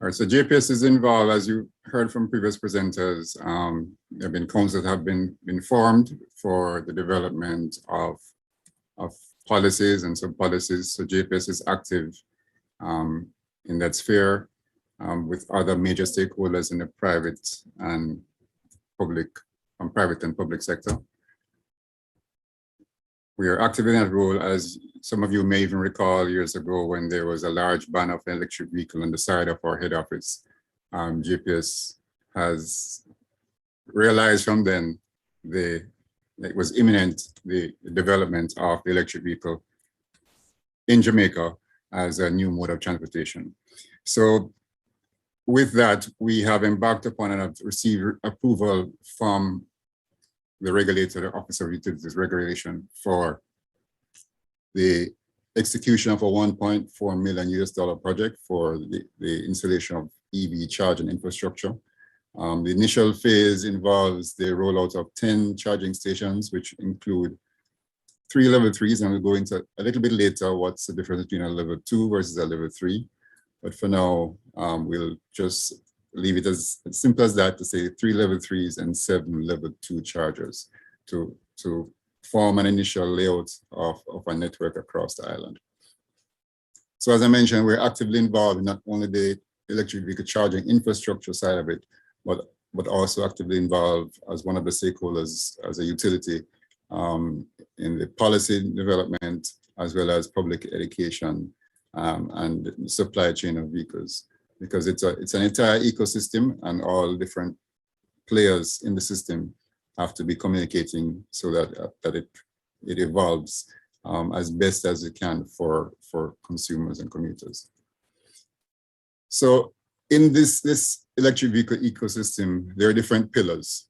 All right, so JPS is involved, as you heard from previous presenters. There have been councils that have been formed for the development of policies and sub-policies. So JPS is active in that sphere with other major stakeholders in the private and public sector. We are active in that role, as some of you may even recall years ago when there was a large ban of an electric vehicle on the side of our head office. JPS has realized from then it was imminent, the development of the electric vehicle in Jamaica as a new mode of transportation. So with that, we have embarked upon and have received approval from the regulator, the Office of Utilities Regulation, for the execution of a $1.4 million project for the installation of EV charging infrastructure. The initial phase involves the rollout of 10 charging stations, which include 3 level 3s, and we'll go into a little bit later what's the difference between a level 2 versus a level 3. But for now, we'll just leave it as simple as that, to say 3 level 3s and 7 level 2 chargers to form an initial layout of a network across the island. So as I mentioned, we're actively involved in not only the electric vehicle charging infrastructure side of it, but also actively involved as one of the stakeholders as a utility in the policy development, as well as public education and supply chain of vehicles. Because it's an entire ecosystem, and all different players in the system have to be communicating so that it evolves as best as it can for consumers and commuters. So in this electric vehicle ecosystem, there are different pillars.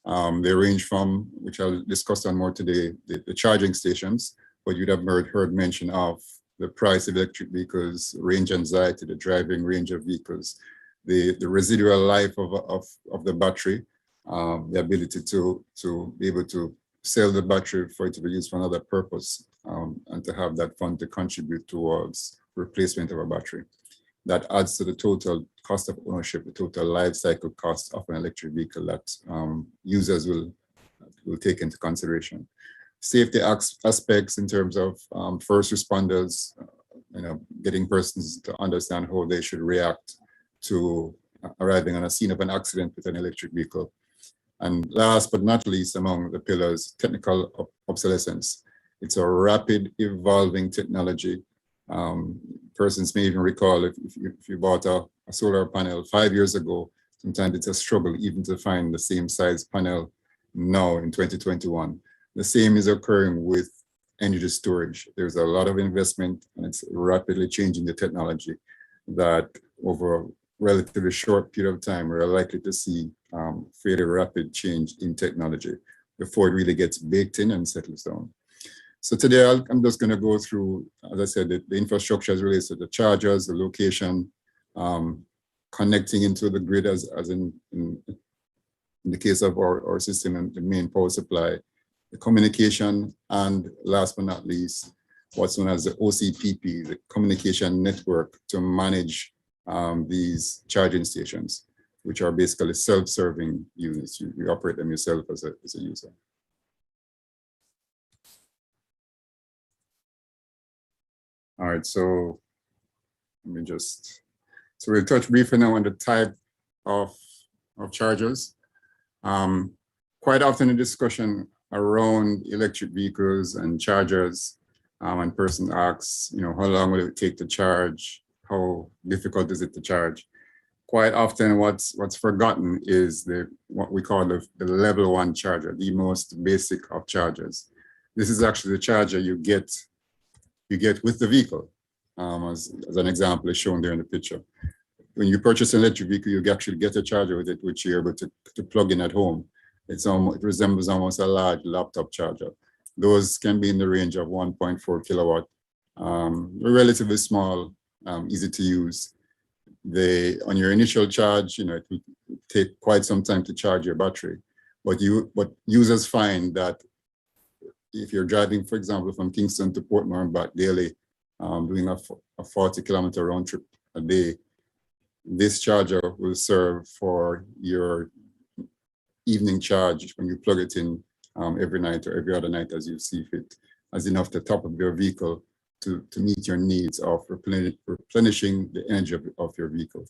They range from, which I'll discuss on more today, the charging stations, but you'd have heard mention of the price of electric vehicles, range anxiety, the driving range of vehicles, the residual life of the battery, the ability to be able to sell the battery for it to be used for another purpose, and to have that fund to contribute towards replacement of a battery. That adds to the total cost of ownership, the total life cycle cost of an electric vehicle that users will take into consideration. Safety aspects in terms of first responders, getting persons to understand how they should react to arriving on a scene of an accident with an electric vehicle. And last but not least, among the pillars, technical obsolescence. It's a rapid evolving technology. Persons may even recall if you bought a solar panel 5 years ago, sometimes it's a struggle even to find the same size panel now in 2021. The same is occurring with energy storage. There's a lot of investment, and it's rapidly changing the technology that over a relatively short period of time, we're likely to see fairly rapid change in technology before it really gets baked in and settles down. So today, I'm just going to go through, as I said, the infrastructure as relates to the chargers, the location, connecting into the grid as in the case of our system and the main power supply, the communication, and last but not least, what's known as the OCPP, the communication network to manage these charging stations, which are basically self-serving units. You operate them yourself as a user. All right, so let me so we'll touch briefly now on the type of chargers. Quite often in discussion around electric vehicles and chargers, when person asks, how long will it take to charge? How difficult is it to charge? Quite often what's forgotten is what we call the level 1 charger, the most basic of chargers. This is actually the charger you get with the vehicle, as an example is shown there in the picture. when you purchase an electric vehicle, you actually get a charger with it, which you're able to plug in at home. It resembles almost a large laptop charger. Those can be in the range of 1.4 kilowatt, relatively small, easy to use. On your initial charge, it will take quite some time to charge your battery. But users find that if you're driving, for example, from Kingston to Portmore and back daily, doing a 40-kilometer round trip a day, this charger will serve for your evening charge when you plug it in every night or every other night as you see fit, as enough to top up your vehicle to meet your needs of replenishing the energy of your vehicle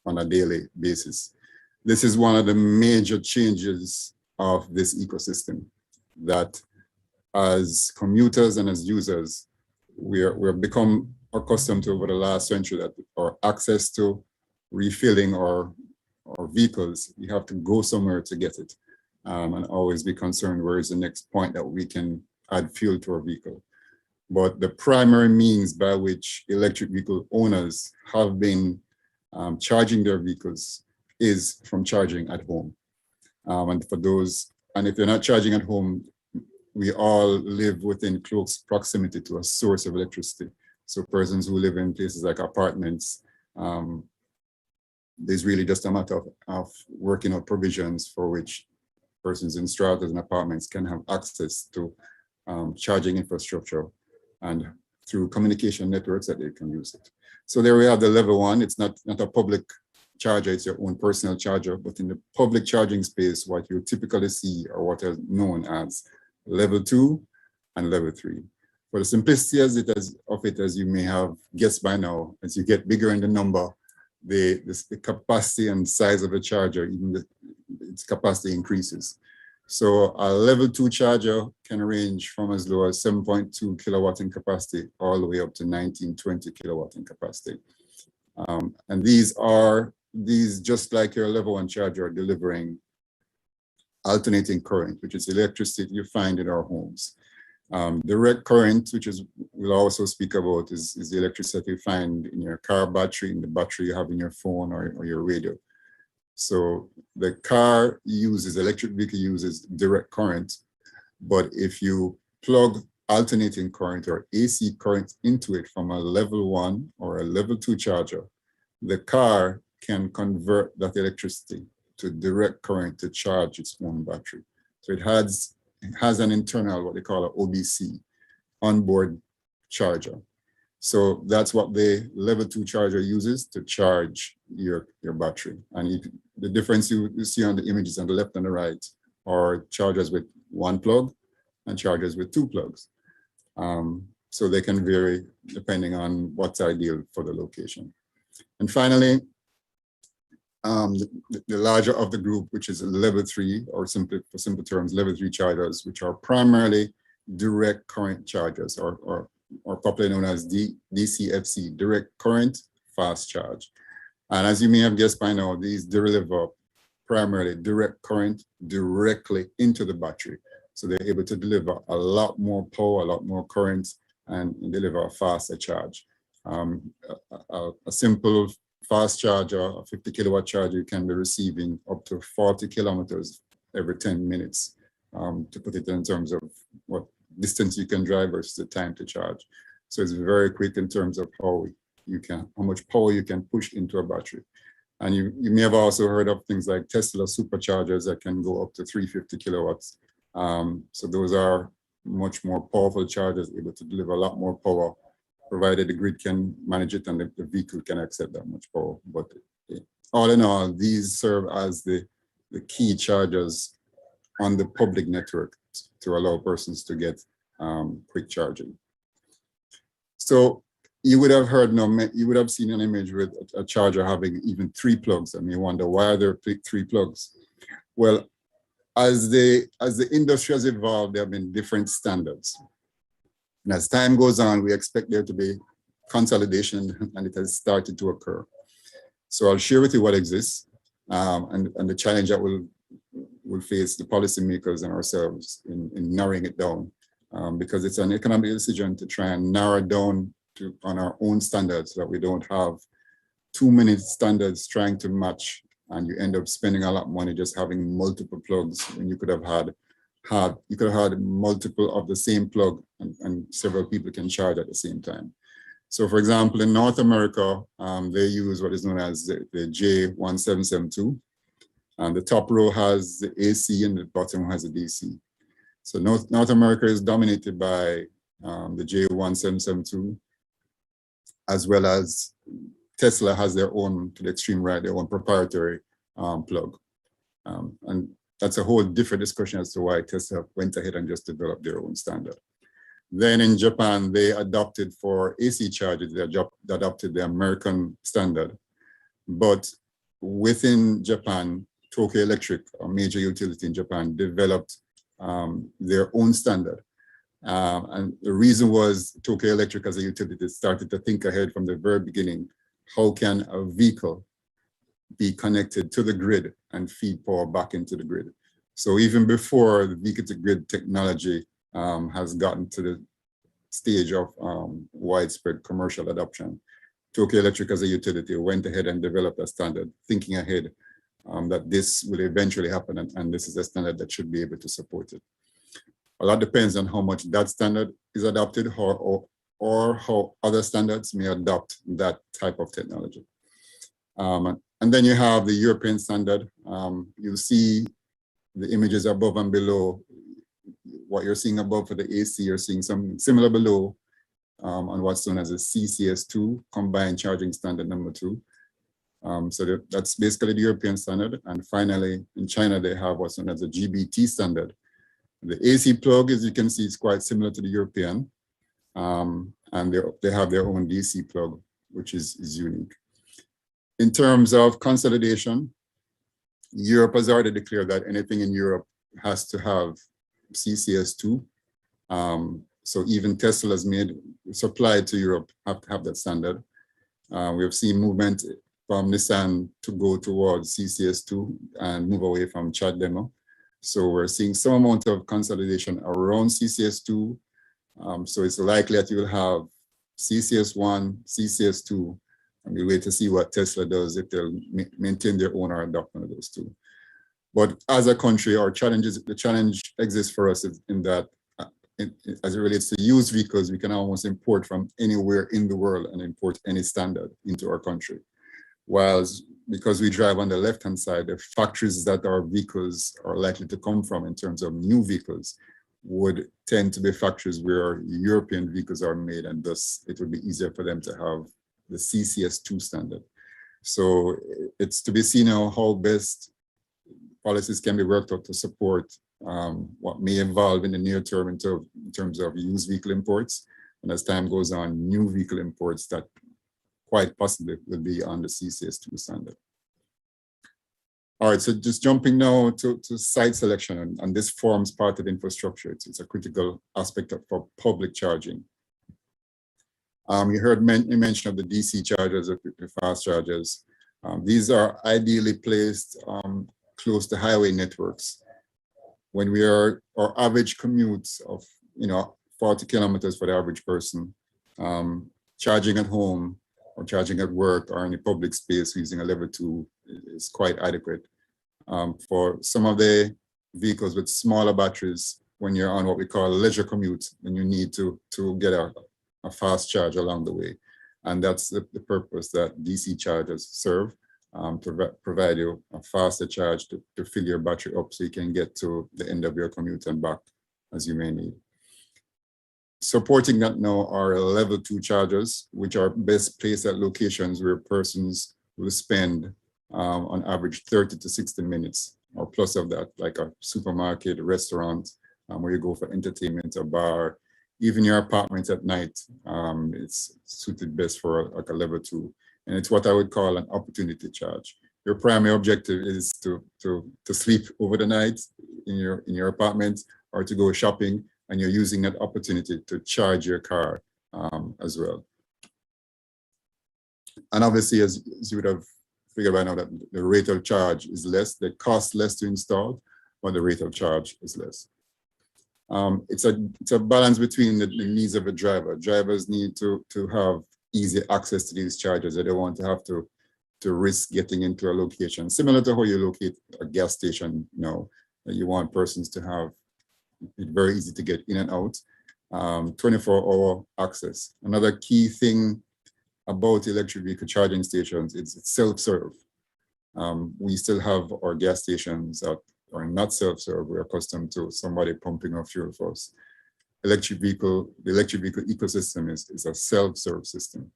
on a daily basis. This is one of the major changes of this ecosystem, that as commuters and as users, we're become accustomed to over the last century that our access to refilling our vehicles, you have to go somewhere to get it, and always be concerned where is the next point that we can add fuel to our vehicle. But the primary means by which electric vehicle owners have been charging their vehicles is from charging at home. And if you're not charging at home, we all live within close proximity to a source of electricity. So persons who live in places like apartments, there's really just a matter of working out provisions for which persons in stratas and apartments can have access to charging infrastructure and through communication networks that they can use it. So there we have the level 1. It's not a public charger, it's your own personal charger, but in the public charging space, what you typically see are what are known as level 2 and level 3. For the simplicity of it, as you may have guessed by now, as you get bigger in the number, the capacity and size of the charger, even its capacity increases. So a level 2 charger can range from as low as 7.2 kilowatt in capacity all the way up to 1920 kilowatt in capacity. And these just like your level 1 charger, are delivering alternating current, which is electricity you find in our homes. Direct current, which we'll also speak about, is the electricity you find in your car battery, in the battery you have in your phone or your radio. So the electric vehicle uses direct current, but if you plug alternating current or AC current into it from a level 1 or a level 2 charger, the car can convert that electricity to direct current to charge its own battery. So it has an internal, what they call an OBC, onboard charger. So that's what the level 2 charger uses to charge your battery. And the difference you see on the images on the left and the right are chargers with 1 plug and chargers with 2 plugs. So they can vary depending on what's ideal for the location. And finally, the larger of the group, which is level 3, or for simple terms, level 3 chargers, which are primarily direct current chargers, or popularly known as DCFC, direct current fast charge. And as you may have guessed by now, these deliver primarily direct current directly into the battery. So they're able to deliver a lot more power, a lot more current, and deliver a faster charge. A simple fast charger, a 50 kilowatt charger, you can be receiving up to 40 kilometers every 10 minutes, to put it in terms of what distance you can drive versus the time to charge. So it's very quick in terms of how much power you can push into a battery. And you may have also heard of things like Tesla superchargers that can go up to 350 kilowatts. So those are much more powerful chargers, able to deliver a lot more power, provided the grid can manage it and the vehicle can accept that much power. But all in all, these serve as the key chargers on the public network to allow persons to get quick charging. So you would have you would have seen an image with a charger having even 3 plugs, and you wonder why are there 3 plugs? Well, as the industry has evolved, there have been different standards. And as time goes on, we expect there to be consolidation, and it has started to occur. So I'll share with you what exists and the challenge that will face the policymakers and ourselves in narrowing it down, because it's an economic decision to try and narrow down on our own standards so that we don't have too many standards trying to match, and you end up spending a lot of money just having multiple plugs when you could have had multiple of the same plug, and several people can charge at the same time. So for example, in North America, they use what is known as the J1772. And the top row has the AC and the bottom has the DC. So North America is dominated by the J1772, as well as Tesla has their own, to the extreme right, their own proprietary plug. And that's a whole different discussion as to why Tesla went ahead and just developed their own standard. Then in Japan, they adopted for AC chargers, they adopted the American standard. But within Japan, Tokyo Electric, a major utility in Japan, developed their own standard. And the reason was Tokyo Electric as a utility started to think ahead from the very beginning. How can a vehicle be connected to the grid and feed power back into the grid? So even before the vehicle to grid technology has gotten to the stage of widespread commercial adoption, Tokyo Electric as a utility went ahead and developed a standard, thinking ahead that this will eventually happen, and this is a standard that should be able to support it. A lot depends on how much that standard is adopted, or how other standards may adopt that type of technology. And then you have the European standard. You see the images above and below. What you're seeing above for the AC, you're seeing something similar below on what's known as a CCS2, Combined Charging Standard number 2. So that's basically the European standard. And finally, in China, they have what's known as a GBT standard. The AC plug, as you can see, is quite similar to the European. And they have their own DC plug, which is unique. In terms of consolidation, Europe has already declared that anything in Europe has to have CCS2. So even Tesla's supplied to Europe have to have that standard. We have seen movement from Nissan to go towards CCS2 and move away from CHAdeMO. So we're seeing some amount of consolidation around CCS2. So it's likely that you will have CCS1, CCS2, and we'll wait to see what Tesla does, if they'll maintain their own or adopt one of those two. But as a country, the challenge exists for us in that, as it relates to used vehicles, we can almost import from anywhere in the world and import any standard into our country. Whilst because we drive on the left-hand side, the factories that our vehicles are likely to come from in terms of new vehicles would tend to be factories where European vehicles are made, and thus it would be easier for them to have the CCS2 standard. So it's to be seen how best policies can be worked out to support what may evolve in the near term in terms of used vehicle imports. And as time goes on, new vehicle imports that quite possibly will be on the CCS2 standard. All right, so just jumping now to site selection, and this forms part of infrastructure. It's a critical aspect for public charging. You heard me mention of the DC chargers, the fast chargers. These are ideally placed close to highway networks. When our average commutes of 40 kilometers for the average person, charging at home or charging at work or in a public space using a level 2 is quite adequate. For some of the vehicles with smaller batteries, when you're on what we call a leisure commute, then you need to get a fast charge along the way. And that's the purpose that DC chargers serve, to provide you a faster charge to fill your battery up so you can get to the end of your commute and back as you may need. Supporting that now are level 2 chargers, which are best placed at locations where persons will spend on average 30 to 60 minutes or plus of that, like a supermarket, a restaurant, where you go for entertainment, a bar, even your apartment at night. It's suited best for like a level 2. And it's what I would call an opportunity charge. Your primary objective is to sleep over the night in your apartment or to go shopping, and you're using that opportunity to charge your car as well. And obviously, as you would have figured by now, that the rate of charge is less, the cost less to install, but the rate of charge is less. It's a balance between the needs of a driver. Drivers need to have easy access to these chargers. They don't want to have to risk getting into a location, similar to how you locate a gas station now. You want persons to have it very easy to get in and out, 24-hour access. Another key thing about electric vehicle charging stations is it's self-serve. We still have our gas stations that are not self-serve. We're accustomed to somebody pumping our fuel for us. The electric vehicle ecosystem is a self-serve system.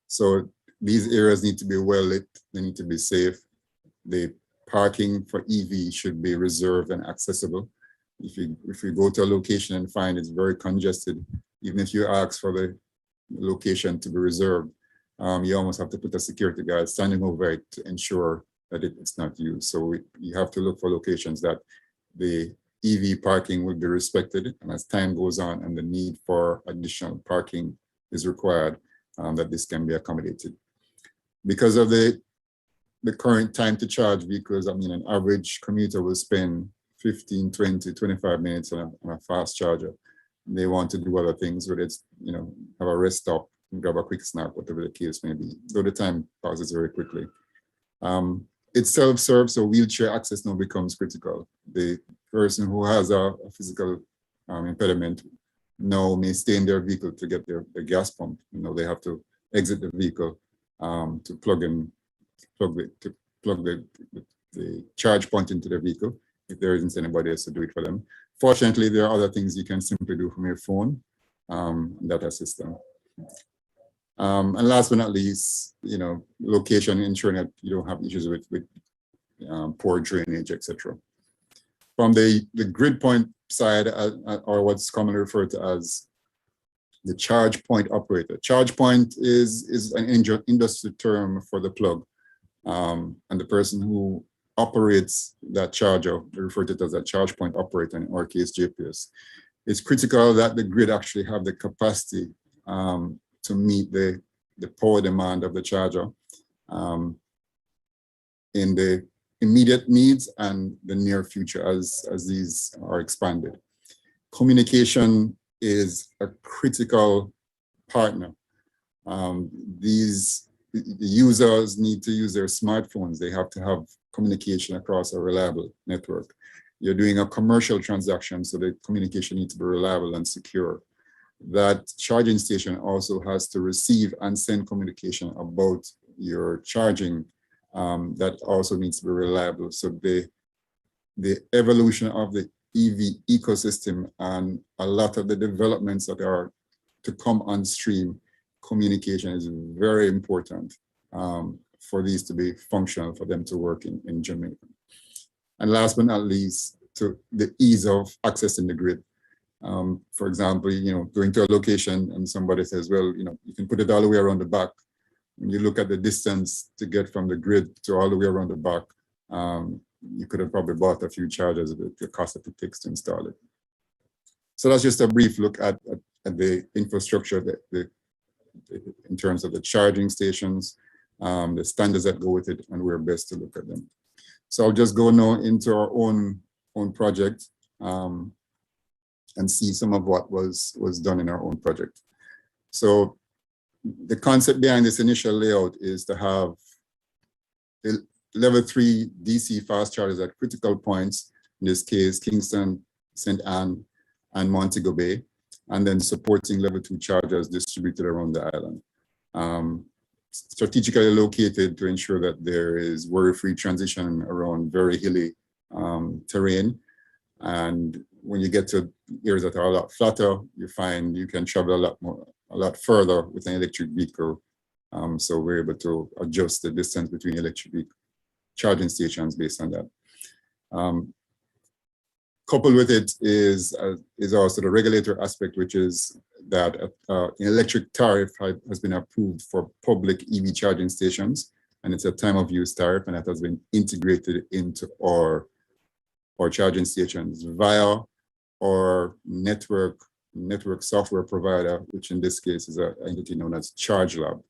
So these areas need to be well lit, they need to be safe. The parking for EV should be reserved and accessible. If you go to a location and find it's very congested, even if you ask for the location to be reserved, you almost have to put a security guard standing over it to ensure that it's not used. So you have to look for locations that the EV parking will be respected, and as time goes on and the need for additional parking is required, that this can be accommodated. Because of the current time to charge vehicles, I mean, an average commuter will spend 15, 20, 25 minutes on a fast charger. They want to do other things, whether it's, have a rest stop, grab a quick snack, whatever the case may be, though the time passes very quickly. It's self-serve, so wheelchair access now becomes critical. The person who has a physical impediment now may stay in their vehicle to get their gas pump. They have to exit the vehicle to plug the charge point into their vehicle if there isn't anybody else to do it for them. Fortunately, there are other things you can simply do from your phone, data system. And last but not least, location, ensuring that you don't have issues with poor drainage, etc. From the grid point side, or what's commonly referred to as the charge point operator. Charge point is an industry term for the plug, and the person who operates that charger, we refer to it as a charge point operator, in our case, JPS. It's critical that the grid actually have the capacity to meet the power demand of the charger in the immediate needs and the near future as these are expanded. Communication is a critical partner. The users need to use their smartphones. They have to have communication across a reliable network. You're doing a commercial transaction, so the communication needs to be reliable and secure. That charging station also has to receive and send communication about your charging. That also needs to be reliable. So the evolution of the EV ecosystem and a lot of the developments that are to come on stream, communication is very important for these to be functional, for them to work in Jamaica. And last but not least, to the ease of accessing the grid. For example, going to a location and somebody says, well, you can put it all the way around the back. When you look at the distance to get from the grid to all the way around the back, you could have probably bought a few chargers with the cost that it takes to install it. So that's just a brief look at the infrastructure in terms of the charging stations, the standards that go with it, and where best to look at them. So I'll just go now into our own project and see some of what was done in our own project. So the concept behind this initial layout is to have the level 3 DC fast chargers at critical points, in this case, Kingston, St. Anne, and Montego Bay, and then supporting level 2 chargers distributed around the island. Strategically located to ensure that there is worry-free transition around very hilly terrain. And when you get to areas that are a lot flatter, you find you can travel a lot further with an electric vehicle. So we're able to adjust the distance between electric vehicle charging stations based on that. Coupled with it is also the regulator aspect, which is that an electric tariff has been approved for public EV charging stations, and it's a time of use tariff, and that has been integrated into our charging stations via our network software provider, which in this case is an entity known as ChargeLab.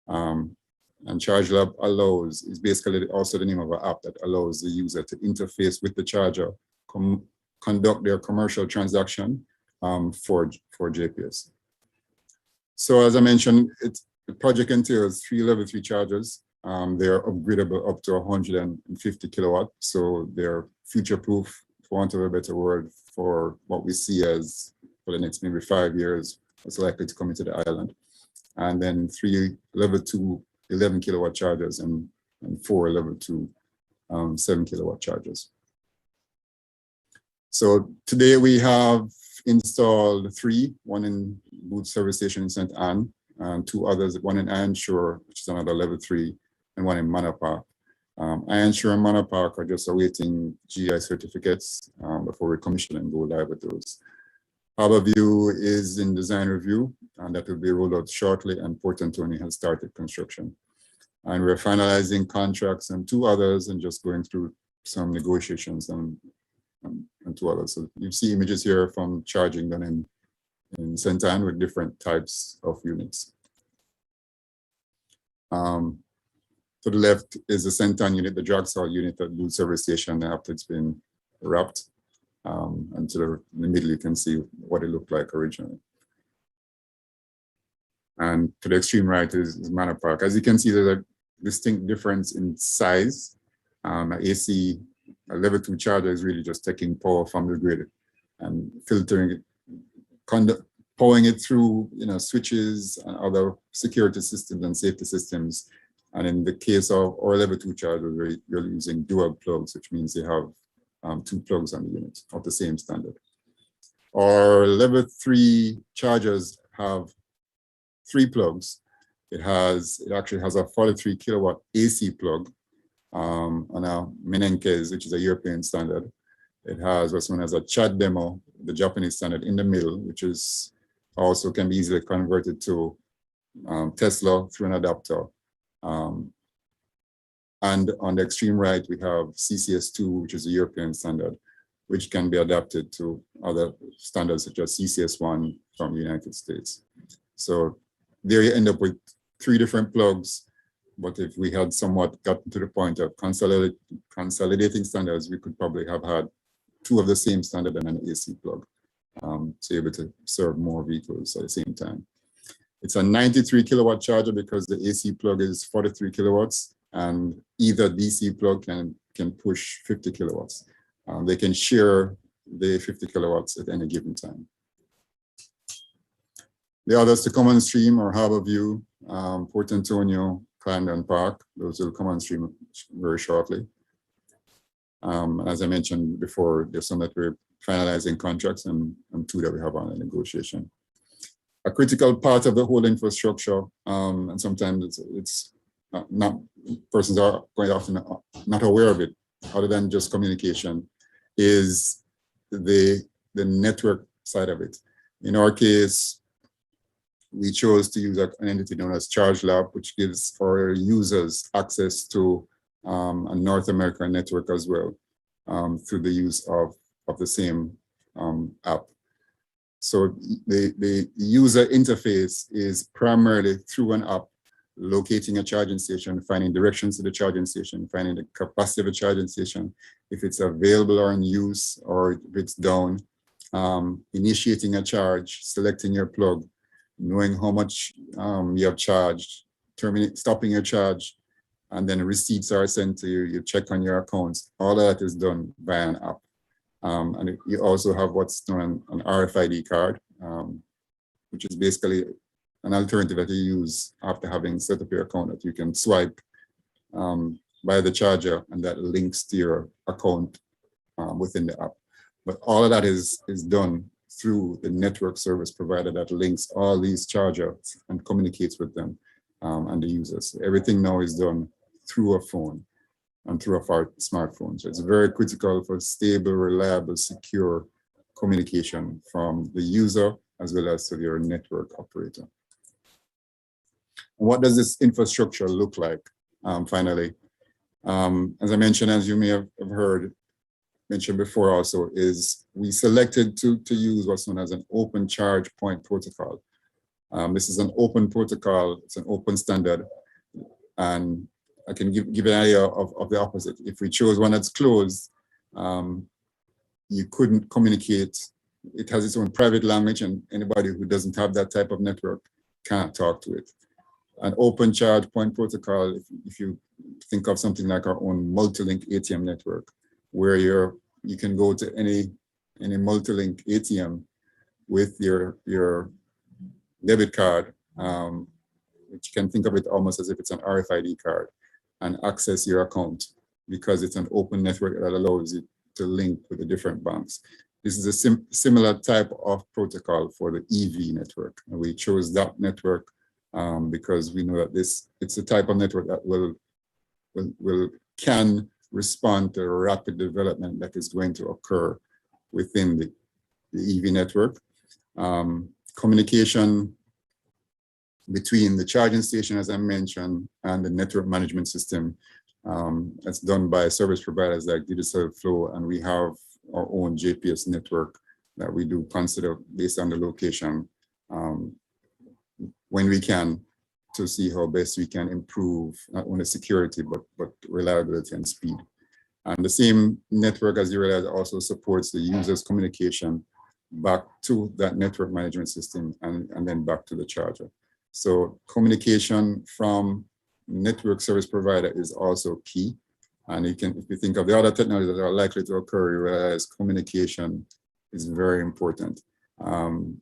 And ChargeLab is basically also the name of an app that allows the user to interface with the charger, conduct their commercial transaction for JPS. So as I mentioned, the project entails 3 level 3 chargers, They're upgradable up to 150 kilowatt. So they're future-proof, for want of a better word, for what we see as for the next maybe 5 years, it's likely to come into the island. And then 3 level 2 11 kilowatt chargers and 4 level 2 7 kilowatt chargers. So today we have installed 3, one in Booth Service Station in St. Anne, and 2 others, one in Ironshore, which is another level 3, and one in Manor Park. Ironshore and Manor Park are just awaiting GI certificates before we commission and go live with those. Harborview is in design review, and that will be rolled out shortly, and Port Antonio has started construction. And we're finalizing contracts and 2 others and just going through some negotiations and 2 others. So you see images here from charging done in St. Anne with different types of units. To the left is the St. Anne unit, the drag salt unit at Booth Service Station after it's been wrapped. And to the middle, you can see what it looked like originally. And to the extreme right is Manor Park. As you can see, there's a distinct difference in size. AC, a level 2 charger is really just taking power from the grid and filtering it, powering it through switches and other security systems and safety systems. And in the case of our level 2 chargers, you're using dual plugs, which means you have 2 plugs on the unit of the same standard. Our level 3 chargers have 3 plugs. It actually has a 43 kilowatt AC plug on a Menenkes, which is a European standard. It has what's known as a CHAD demo, the Japanese standard, in the middle, which is also can be easily converted to Tesla through an adapter. And on the extreme right, we have CCS2, which is a European standard, which can be adapted to other standards such as CCS1 from the United States. So there you end up with 3 different plugs. But if we had somewhat gotten to the point of consolidating standards, we could probably have had 2 of the same standard and an AC plug to be able to serve more vehicles at the same time. It's a 93 kilowatt charger because the AC plug is 43 kilowatts, and either DC plug can push 50 kilowatts. They can share the 50 kilowatts at any given time. The others to come on stream are Harborview, Port Antonio, Clarendon Park. Those will come on stream very shortly. As I mentioned before, there's some that we're finalizing contracts and 2 that we have on a negotiation. A critical part of the whole infrastructure, and sometimes it's not, persons are quite often not aware of it, other than just communication, is the network side of it. In our case, we chose to use an entity known as ChargeLab, which gives our users access to a North American network as well, through the use of the same app. So the user interface is primarily through an app, locating a charging station, finding directions to the charging station, finding the capacity of a charging station, if it's available or in use, or if it's down, initiating a charge, selecting your plug, knowing how much you have charged, stopping your charge, and then receipts are sent to you, you check on your accounts. All of that is done via an app. And you also have what's known an RFID card, which is basically an alternative that you use after having set up your account, that you can swipe by the charger, and that links to your account within the app. But all of that is done through the network service provider that links all these chargers and communicates with them and the users. Everything now is done through a phone and through a smartphone. So it's very critical for stable, reliable, secure communication from the user as well as to your network operator. What does this infrastructure look like? Finally, as I mentioned, as you may have heard mentioned before also, is we selected to use what's known as an open charge point protocol. This is an open protocol, it's an open standard, and I can give an idea of the opposite. If we chose one that's closed, you couldn't communicate. It has its own private language, and anybody who doesn't have that type of network can't talk to it. an open charge point protocol, if you think of something like our own multi-link ATM network, where you can go to any multi-link ATM with your debit card, which you can think of it almost as if it's an RFID card, and access your account, because it's an open network that allows you to link with the different banks. This is a similar type of protocol for the EV network. And we chose that network because we know that it's a type of network that can respond to the rapid development that is going to occur within the EV network. Communication between the charging station, as I mentioned, and the network management system, that's done by service providers like Digital Flow, and we have our own JPS network that we do consider based on the location when we can, to see how best we can improve not only security but reliability and speed. And the same network, as you realize, also supports the user's communication back to that network management system and then back to the charger. So communication from network service provider is also key. And if you think of the other technologies that are likely to occur, you realize communication is very important.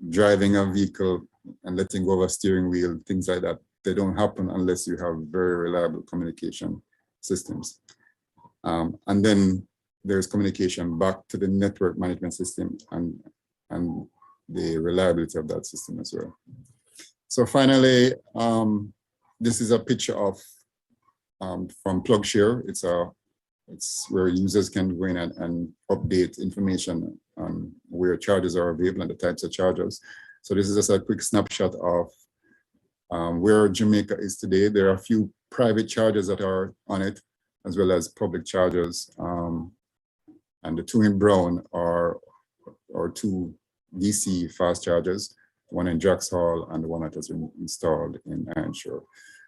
Driving a vehicle and letting go of a steering wheel, things like that, they don't happen unless you have very reliable communication systems. And then there's communication back to the network management system and the reliability of that system as well. So finally, this is a picture of from PlugShare. It's where users can go in and update information on where chargers are available and the types of chargers. So this is just a quick snapshot of where Jamaica is today. There are a few private chargers that are on it, as well as public chargers. And the two in brown are two DC fast chargers, one in Jackshall and the one that has been installed in Ironshore.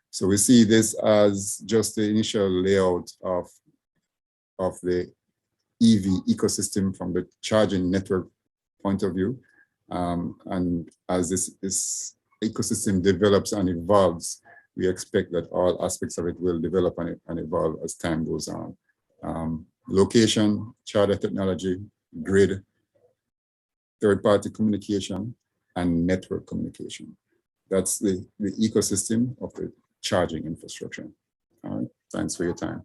So we see this as just the initial layout of the EV ecosystem from the charging network point of view. And as this ecosystem develops and evolves, we expect that all aspects of it will develop and evolve as time goes on. Location, charger technology, grid, third-party communication, and network communication. That's the ecosystem of the charging infrastructure. All right, thanks for your time.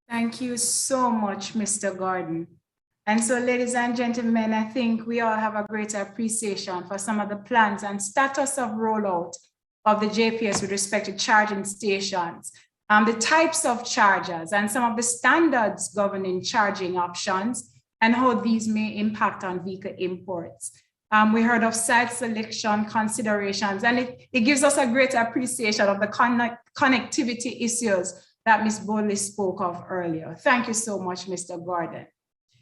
Thank you so much, Mr. Gordon. And so, ladies and gentlemen, I think we all have a greater appreciation for some of the plans and status of rollout of the JPS with respect to charging stations, the types of chargers, and some of the standards governing charging options, and how these may impact on vehicle imports. We heard of site selection considerations, and it gives us a greater appreciation of the connectivity issues that Ms. Bowley spoke of earlier. Thank you so much, Mr. Gordon.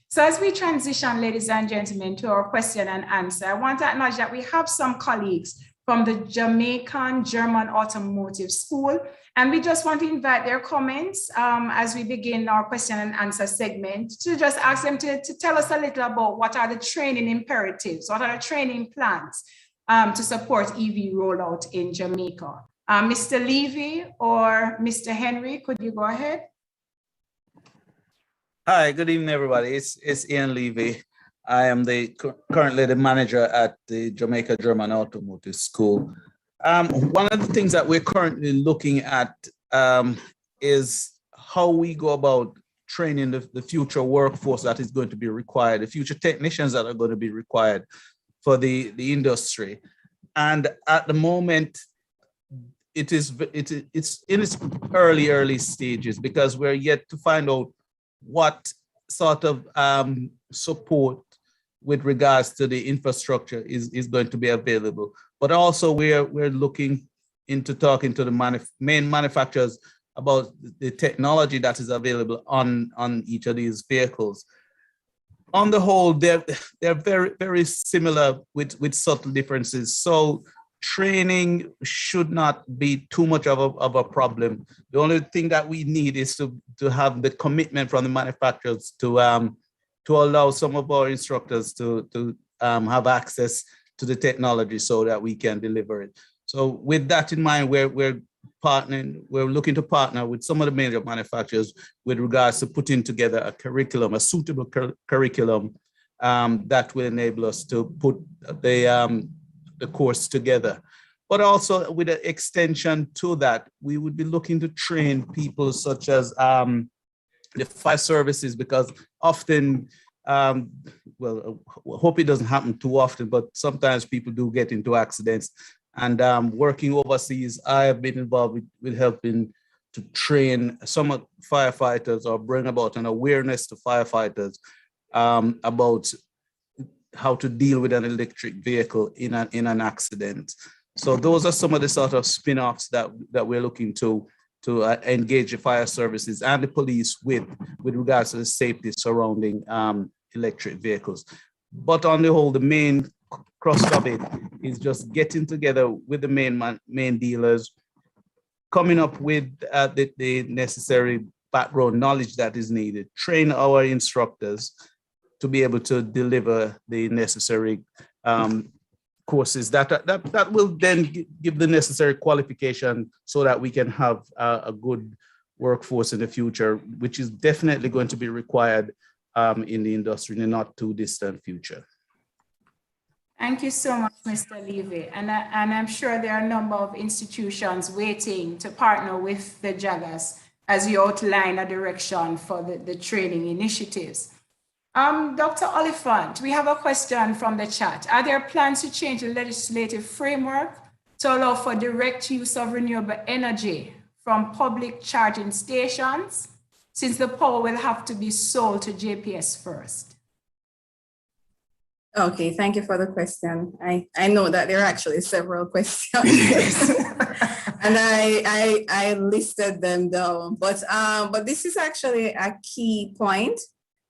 So as we transition, ladies and gentlemen, to our question and answer, I want to acknowledge that we have some colleagues from the Jamaican German Automotive School, and we just want to invite their comments as we begin our question and answer segment, to just ask them to tell us a little about what are the training imperatives, what are the training plans to support EV rollout in Jamaica. Mr. Levy or Mr. Henry, could you go ahead? Hi, good evening, everybody. It's Ian Levy. I am currently the manager at the Jamaica German Automotive School. One of the things that we're currently looking at is how we go about training the future workforce that is going to be required, the future technicians that are going to be required for the industry. And at the moment, it's in its early stages, because we're yet to find out what sort of support with regards to the infrastructure is going to be available. But also we're looking into talking to the main manufacturers about the technology that is available on each of these vehicles. On the whole, they're very, very similar with subtle differences. So training should not be too much of a problem. The only thing that we need is to have the commitment from the manufacturers to allow some of our instructors to have access to the technology so that we can deliver it. So with that in mind, we're partnering, we're looking to partner with some of the major manufacturers with regards to putting together a curriculum, a suitable curriculum that will enable us to put the course together. But also with an extension to that, we would be looking to train people such as the fire services, because often, well, I hope it doesn't happen too often, but sometimes people do get into accidents. And working overseas, I have been involved with helping to train some firefighters or bring about an awareness to firefighters about how to deal with an electric vehicle in an accident. So those are some of the sort of spin-offs that we're looking to engage the fire services and the police with regards to the safety surrounding electric vehicles. But on the whole, the main crux of it is just getting together with the main dealers, coming up with the necessary background knowledge that is needed, train our instructors to be able to deliver the necessary courses that will then give the necessary qualification so that we can have a good workforce in the future, which is definitely going to be required in the industry in the not too distant future. Thank you so much, Mr. Levy. And I'm sure there are a number of institutions waiting to partner with the JAGAS as you outline a direction for the training initiatives. Dr. Oliphant, we have a question from the chat. Are there plans to change the legislative framework to allow for direct use of renewable energy from public charging stations, since the power will have to be sold to JPS first? Okay, thank you for the question. I know that there are actually several questions and I listed them down, but this is actually a key point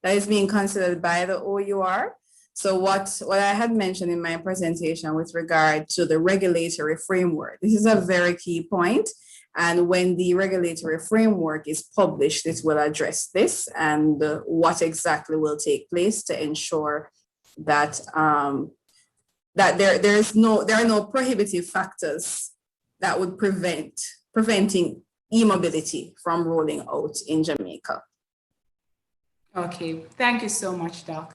that is being considered by the OUR. So what I had mentioned in my presentation with regard to the regulatory framework, this is a very key point. And when the regulatory framework is published, it will address this and what exactly will take place to ensure that there are no prohibitive factors that would preventing e-mobility from rolling out in Jamaica. Okay, thank you so much, Doc.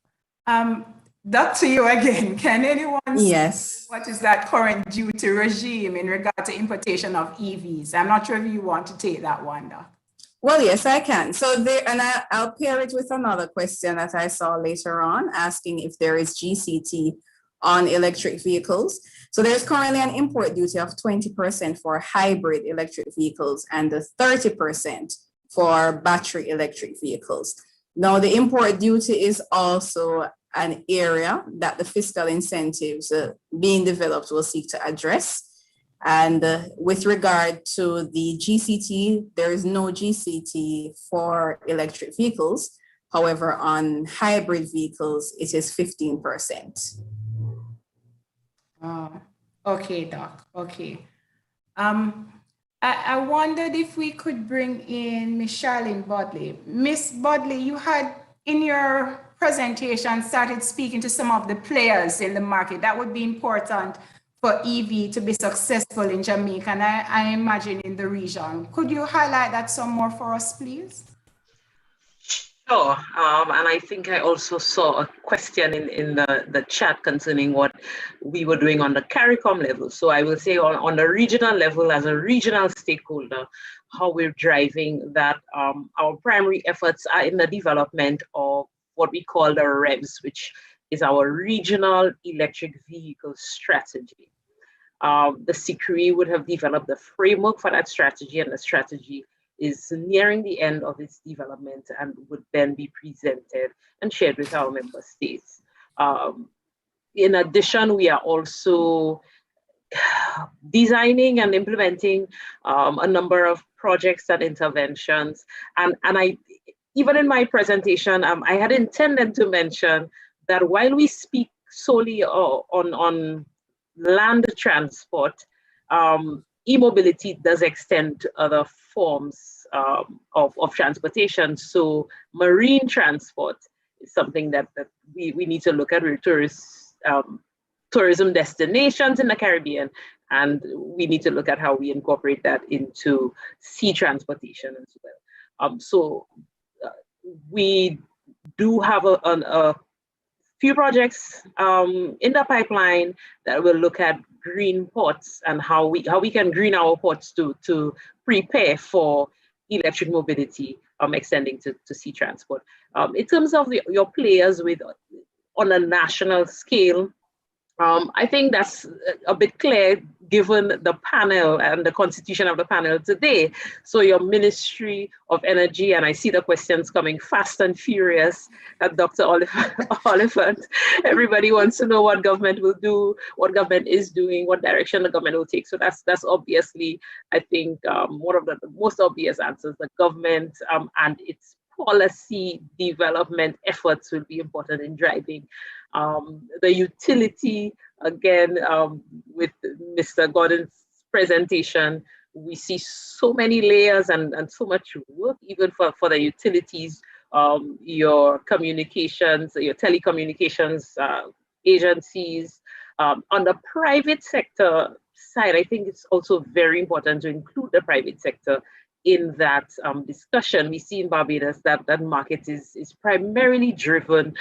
Doc, to you again. Can anyone Yes. What is that current duty regime in regard to importation of EVs? I'm not sure if you want to take that one, Doc. Well, yes, I can. So there, and I'll pair it with another question that I saw later on, asking if there is GCT on electric vehicles. So there's currently an import duty of 20% for hybrid electric vehicles and 30% for battery electric vehicles. Now, the import duty is also an area that the fiscal incentives being developed will seek to address. And with regard to the GCT, there is no GCT for electric vehicles. However, on hybrid vehicles, it is 15%. Okay, Doc. Okay. I wondered if we could bring in Ms. Charlene Bodley. Ms. Bodley, you had in your presentation started speaking to some of the players in the market that would be important for EV to be successful in Jamaica, and I imagine in the region. Could you highlight that some more for us, please? Sure, and I think I also saw a question in the chat concerning what we were doing on the CARICOM level. So I will say on the regional level, as a regional stakeholder, how we're driving that. Our primary efforts are in the development of what we call the REVs, which is our regional electric vehicle strategy. The CCRE would have developed the framework for that strategy, and the strategy is nearing the end of its development and would then be presented and shared with our member states. In addition, we are also designing and implementing a number of projects and interventions. And I, even in my presentation, I had intended to mention that while we speak solely on land transport, e-mobility does extend to other forms of transportation. So marine transport is something that we need to look at. We're tourists tourism destinations in the Caribbean, and we need to look at how we incorporate that into sea transportation as well. So we do have a few projects in the pipeline that will look at green ports and how we can green our ports to prepare for electric mobility extending to sea transport. In terms of your players on a national scale, I think that's a bit clear given the panel and the constitution of the panel today. So your Ministry of Energy, and I see the questions coming fast and furious at Dr. Oliphant. Everybody wants to know what government will do, what government is doing, what direction the government will take. So that's obviously, I think, one of the most obvious answers. The government and its policy development efforts will be important in driving the utility. Again, with Mr. Gordon's presentation, we see so many layers and so much work even for the utilities, your communications, your telecommunications agencies. On the private sector side, I think it's also very important to include the private sector in that discussion. We see in Barbados that market is primarily driven,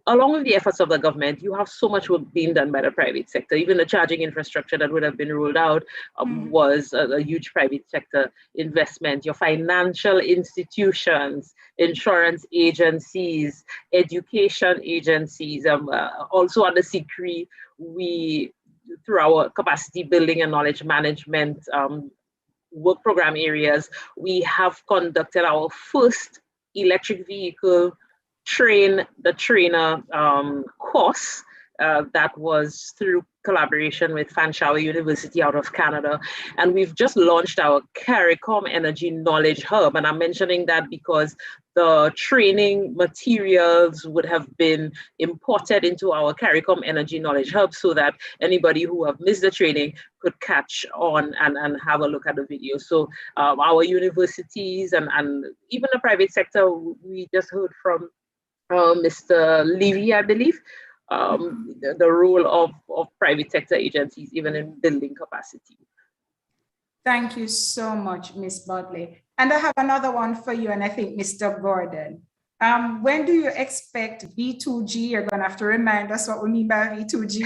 along with the efforts of the government. You have so much work being done by the private sector. Even the charging infrastructure that would have been rolled out was a huge private sector investment. Your financial institutions, insurance agencies, education agencies, also on the SICRI, we, through our capacity building and knowledge management work program areas, we have conducted our first electric vehicle train the trainer course that was through collaboration with Fanshawe University out of Canada. And we've just launched our CARICOM Energy Knowledge Hub. And I'm mentioning that because the training materials would have been imported into our CARICOM Energy Knowledge Hub so that anybody who have missed the training could catch on and have a look at the video. So our universities and even the private sector, we just heard from Mr. Levy, I believe, the role of private sector agencies, even in building capacity. Thank you so much, Ms. Bodley. And I have another one for you, and I think Mr. Gordon. When do you expect V2G? You're going to have to remind us what we mean by V2G.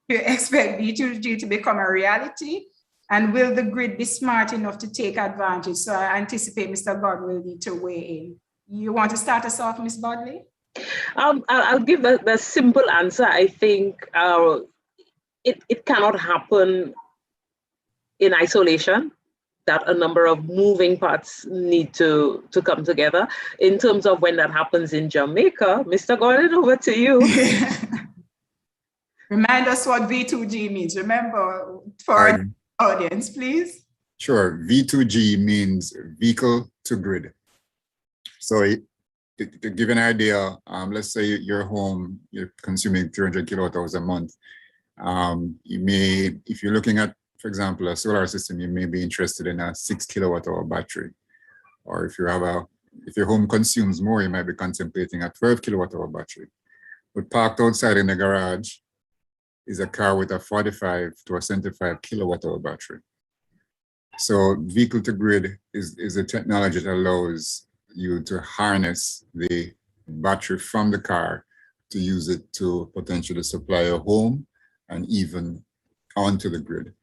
Do you expect V2G to become a reality? And will the grid be smart enough to take advantage? So I anticipate Mr. Gordon will need to weigh in. You want to start us off, Ms. Bodley? I'll give the simple answer. I think it cannot happen in isolation, that a number of moving parts need to come together. In terms of when that happens in Jamaica, Mr. Gordon, over to you. Remind us what V2G means. Remember, for our audience, please. Sure. V2G means vehicle to grid. So to give an idea, let's say you're home, you're consuming 300 kilowatt hours a month. You may, if you're looking at, for example, a solar system, you may be interested in a 6 kilowatt hour battery. Or if your home consumes more, you might be contemplating a 12 kilowatt hour battery. But parked outside in the garage is a car with a 45 to a 75 kilowatt hour battery. So vehicle to grid is a technology that allows you to harness the battery from the car to use it to potentially supply a home and even onto the grid.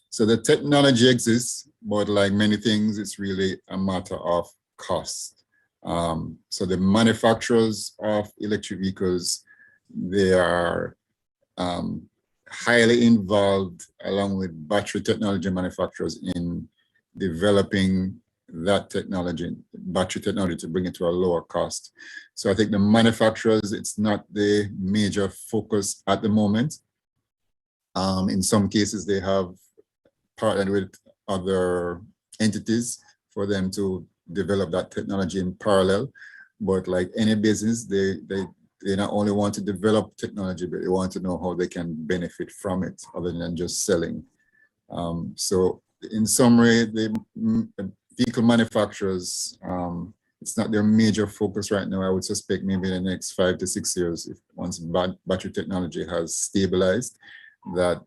So the technology exists, but like many things, it's really a matter of cost. So the manufacturers of electric vehicles, they are highly involved along with battery technology manufacturers in developing that technology, battery technology, to bring it to a lower cost. So I think the manufacturers, it's not the major focus at the moment. In some cases, they have partnered with other entities for them to develop that technology in parallel. But like any business, they not only want to develop technology, but they want to know how they can benefit from it other than just selling. So in summary, the vehicle manufacturers, it's not their major focus right now. I would suspect maybe in the next 5 to 6 years, if once battery technology has stabilized, that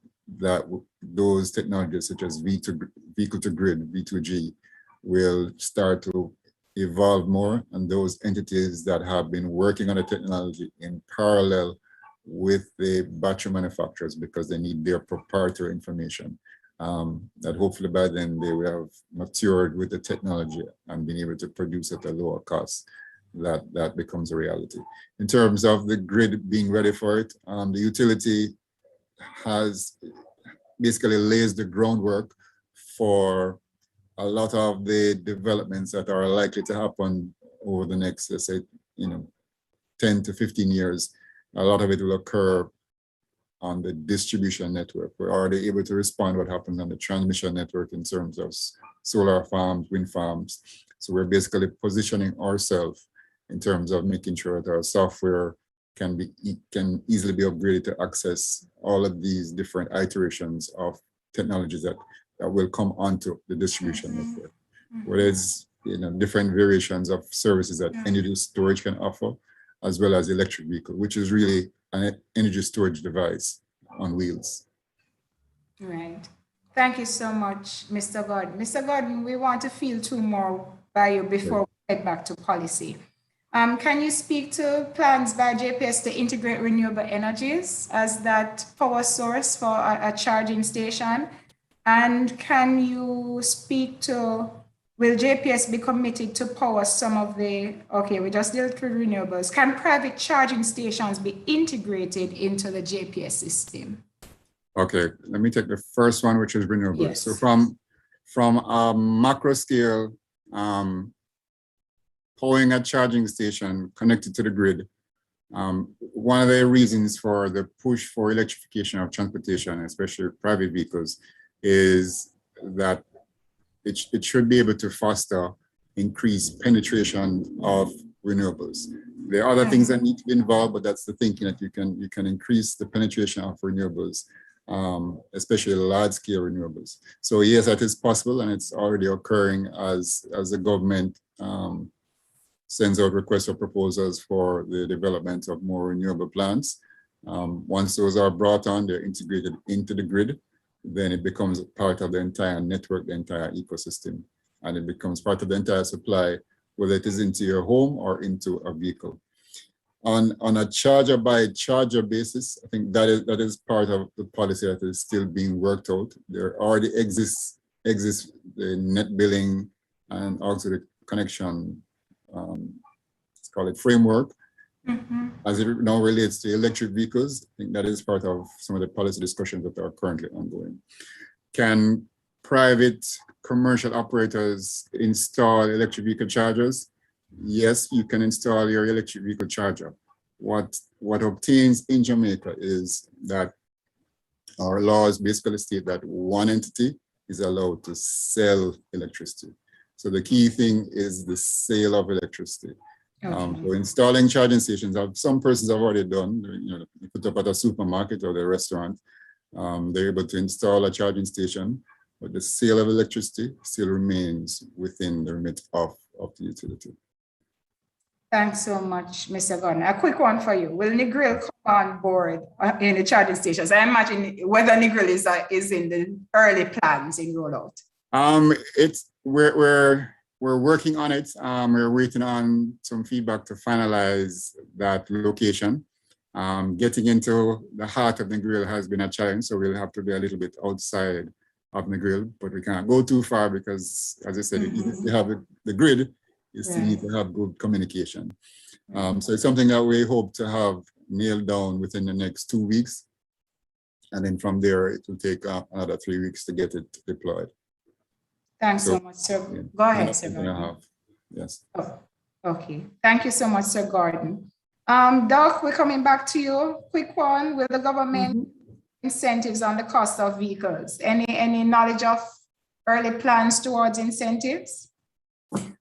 those technologies such as vehicle to grid, V2G, will start to evolve more, and those entities that have been working on the technology in parallel with the battery manufacturers, because they need their proprietary information, that hopefully by then they will have matured with the technology and been able to produce at a lower cost, that becomes a reality. In terms of the grid being ready for it, the utility has basically lays the groundwork for a lot of the developments that are likely to happen over the next, let's say, 10 to 15 years. A lot of it will occur on the distribution network. We're already able to respond to what happens on the transmission network in terms of solar farms, wind farms. So we're basically positioning ourselves in terms of making sure that our software can easily be upgraded to access all of these different iterations of technologies that will come onto the distribution network. Where there's different variations of services that energy storage can offer, as well as electric vehicle, which is really an energy storage device on wheels. Right. Thank you so much, Mr. Gordon. Mr. Gordon, we want to feel two more by you before we head back to policy. Can you speak to plans by JPS to integrate renewable energies as that power source for a charging station? And can you speak to, will JPS be committed to power some of the, okay, we just dealt with renewables. Can private charging stations be integrated into the JPS system? Okay, let me take the first one, which is renewables. Yes. So from a macro scale, powering a charging station connected to the grid, one of the reasons for the push for electrification of transportation, especially private vehicles, is that it should be able to foster increased penetration of renewables. There are other things that need to be involved, but that's the thinking, that you can increase the penetration of renewables, especially large-scale renewables. So yes, that is possible, and it's already occurring as the government sends out requests for proposals for the development of more renewable plants. Once those are brought on, they're integrated into the grid, then it becomes part of the entire network, the entire ecosystem, and it becomes part of the entire supply, whether it is into your home or into a vehicle. On a charger by charger basis, I think that is part of the policy that is still being worked out. There already exists the net billing and also the connection, let's call it framework. As it now relates to electric vehicles, I think that is part of some of the policy discussions that are currently ongoing. Can private commercial operators install electric vehicle chargers? Yes, you can install your electric vehicle charger. What obtains in Jamaica is that our laws basically state that one entity is allowed to sell electricity. So the key thing is the sale of electricity. So installing charging stations, some persons have already done, you put up at a supermarket or the restaurant, they're able to install a charging station, but the sale of electricity still remains within the remit of the utility. Thanks so much, Mr. Gordon. A quick one for you. Will Negril come on board in the charging stations? I imagine whether Negril is in the early plans in rollout. We're working on it. We're waiting on some feedback to finalize that location. Getting into the heart of Negril has been a challenge, so we'll have to be a little bit outside of Negril, but we can't go too far because, as I said, if you have the grid, you still need to have good communication. So it's something that we hope to have nailed down within the next 2 weeks. And then from there, it will take another 3 weeks to get it deployed. Thanks so much, sir. Yeah. Go ahead, Sir Gordon. Yes. Oh, okay. Thank you so much, Sir Gordon. Doc, we're coming back to you. Quick one. Will the government incentives on the cost of vehicles? Any knowledge of early plans towards incentives?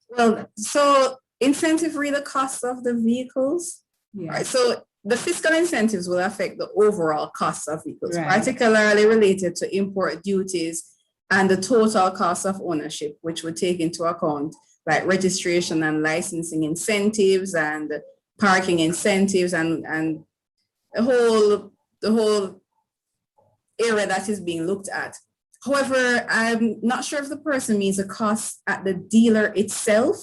Well, so incentive really the cost of the vehicles. Yeah. Right. So the fiscal incentives will affect the overall cost of vehicles, particularly related to import duties and the total cost of ownership, which would take into account like registration and licensing incentives and parking incentives and the whole area that is being looked at. However, I'm not sure if the person means the cost at the dealer itself.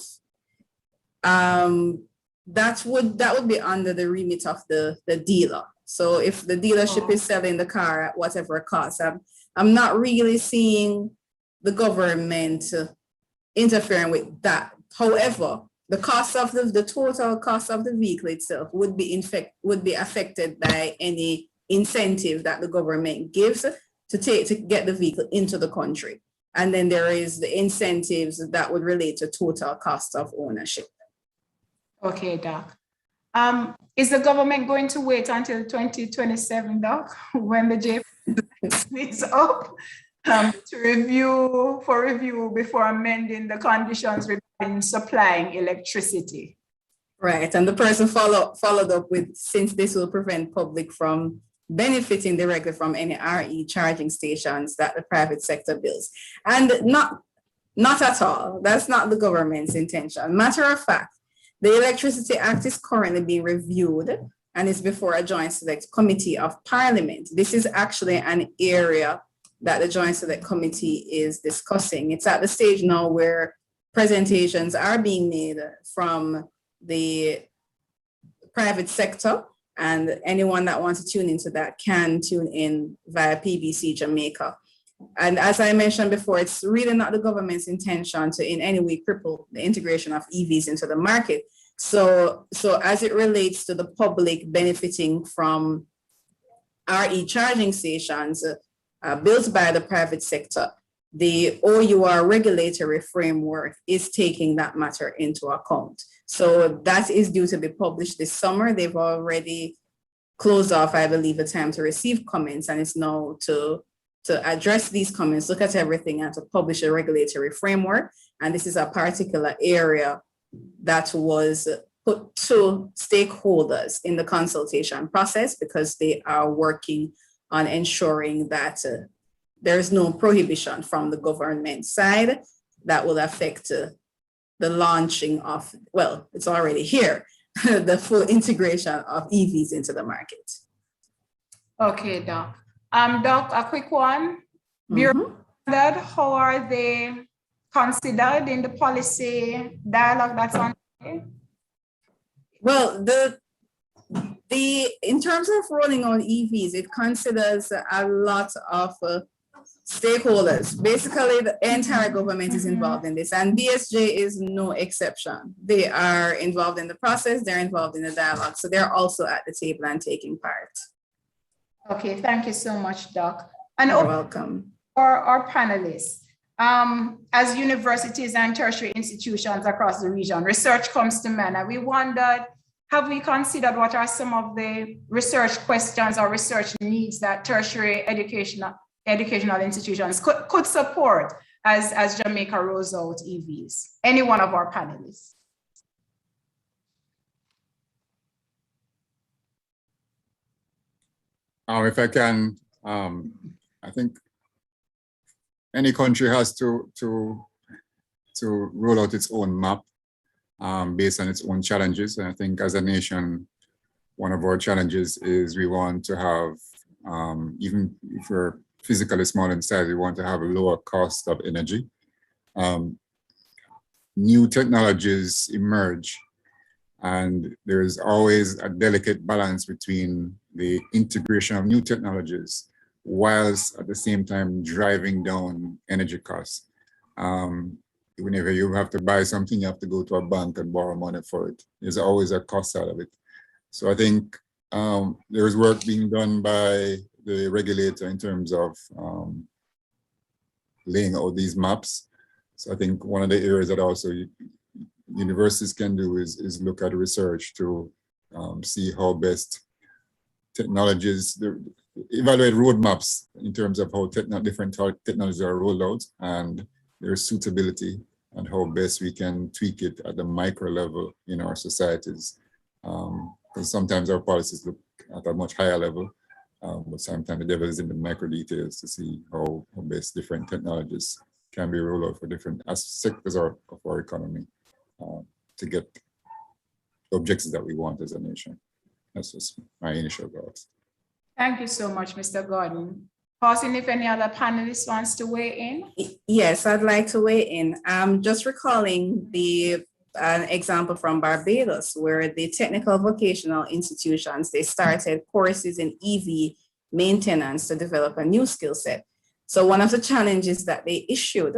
That would be under the remit of the dealer. So if the dealership is selling the car at whatever cost, I'm not really seeing the government interfering with that. However, the cost of the total cost of the vehicle itself would be affected by any incentive that the government gives to get the vehicle into the country. And then there is the incentives that would relate to total cost of ownership. Okay, Doc. Is the government going to wait until 2027, Doc, when the JP is up to review before amending the conditions regarding supplying electricity? Right, and the person followed up with, since this will prevent public from benefiting directly from any RE charging stations that the private sector builds. And not at all. That's not the government's intention. Matter of fact, the Electricity Act is currently being reviewed and is before a Joint Select Committee of Parliament. This is actually an area that the Joint Select Committee is discussing. It's at the stage now where presentations are being made from the private sector, and anyone that wants to tune into that can tune in via PBC Jamaica. And as I mentioned before, it's really not the government's intention to in any way cripple the integration of EVs into the market. So as it relates to the public benefiting from RE charging stations built by the private sector, the OUR regulatory framework is taking that matter into account. So that is due to be published this summer. They've already closed off, I believe, a time to receive comments, and it's now to address these comments, look at everything, and to publish a regulatory framework. And this is a particular area that was put to stakeholders in the consultation process because they are working on ensuring that there's no prohibition from the government side that will affect the launching of, well, it's already here, the full integration of EVs into the market. Okay, Doc. Doc, a quick one. How are they considered in the policy dialogue that's on? Well, in terms of rolling on EVs, it considers a lot of stakeholders. Basically, the entire government is involved in this, and BSJ is no exception. They are involved in the process, they're involved in the dialogue, so they're also at the table and taking part. Okay, thank you so much, Doc. And you're welcome. For our panelists, as universities and tertiary institutions across the region, research comes to mind, and we wondered, have we considered what are some of the research questions or research needs that tertiary educational institutions could support as Jamaica rolls out EVs? Any one of our panelists? If I can, I think any country has to roll out its own map based on its own challenges. And I think as a nation, one of our challenges is we want to have, even if we're physically small in size, we want to have a lower cost of energy. New technologies emerge, and there's always a delicate balance between the integration of new technologies whilst at the same time driving down energy costs. Whenever you have to buy something, you have to go to a bank and borrow money for it. There's always a cost out of it. So I think there's work being done by the regulator in terms of laying out these maps. So I think one of the areas that also universities can do is look at research to see how best technologies, evaluate roadmaps in terms of how different technologies are rolled out and their suitability and how best we can tweak it at the micro level in our societies. Because sometimes our policies look at a much higher level, but sometimes the devil is in the micro details to see how best different technologies can be rolled out for different sectors of our economy to get the objectives that we want as a nation. That's just my initial thoughts. Thank you so much, Mr. Gordon. Pausing if any other panelists wants to weigh in. Yes, I'd like to weigh in. Just recalling an example from Barbados, where the technical vocational institutions, they started courses in EV maintenance to develop a new skill set. So one of the challenges that they issued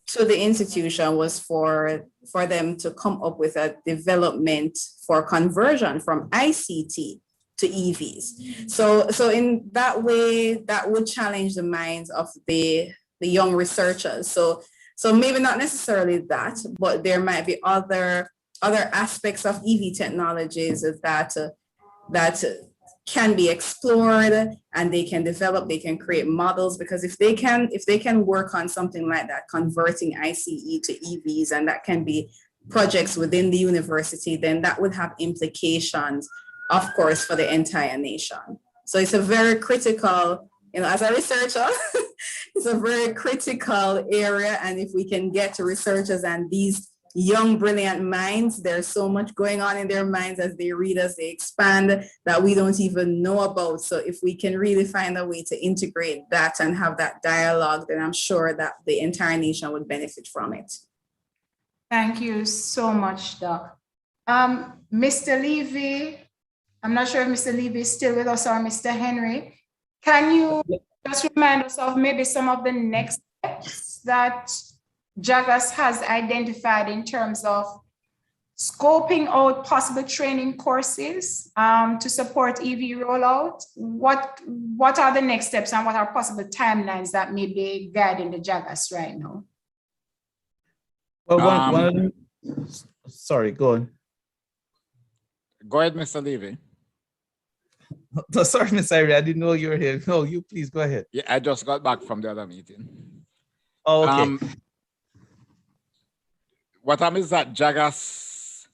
to the institution was for them to come up with a development for conversion from ICT to EVs. So in that way, that would challenge the minds of the young researchers. So maybe not necessarily that, but there might be other aspects of EV technologies that can be explored, and they can develop, they can create models, because if they can work on something like that, converting ICE to EVs, and that can be projects within the university, then that would have implications, of course, for the entire nation. So it's a very critical, as a researcher, it's a very critical area. And if we can get to researchers and these young, brilliant minds, there's so much going on in their minds as they read, as they expand, that we don't even know about. So if we can really find a way to integrate that and have that dialogue, then I'm sure that the entire nation would benefit from it. Thank you so much, Doc. Mr. Levy, I'm not sure if Mr. Levy is still with us, or Mr. Henry. Can you just remind us of maybe some of the next steps that JAGAS has identified in terms of scoping out possible training courses to support EV rollout? What are the next steps, and what are possible timelines that may be guiding the JAGAS right now? Well, sorry, go on. Go ahead, Mr. Levy. No, sorry, Ms. Irene, I didn't know you were here. No, you please go ahead. Yeah, I just got back from the other meeting. Oh, okay. What happens is that JAGAS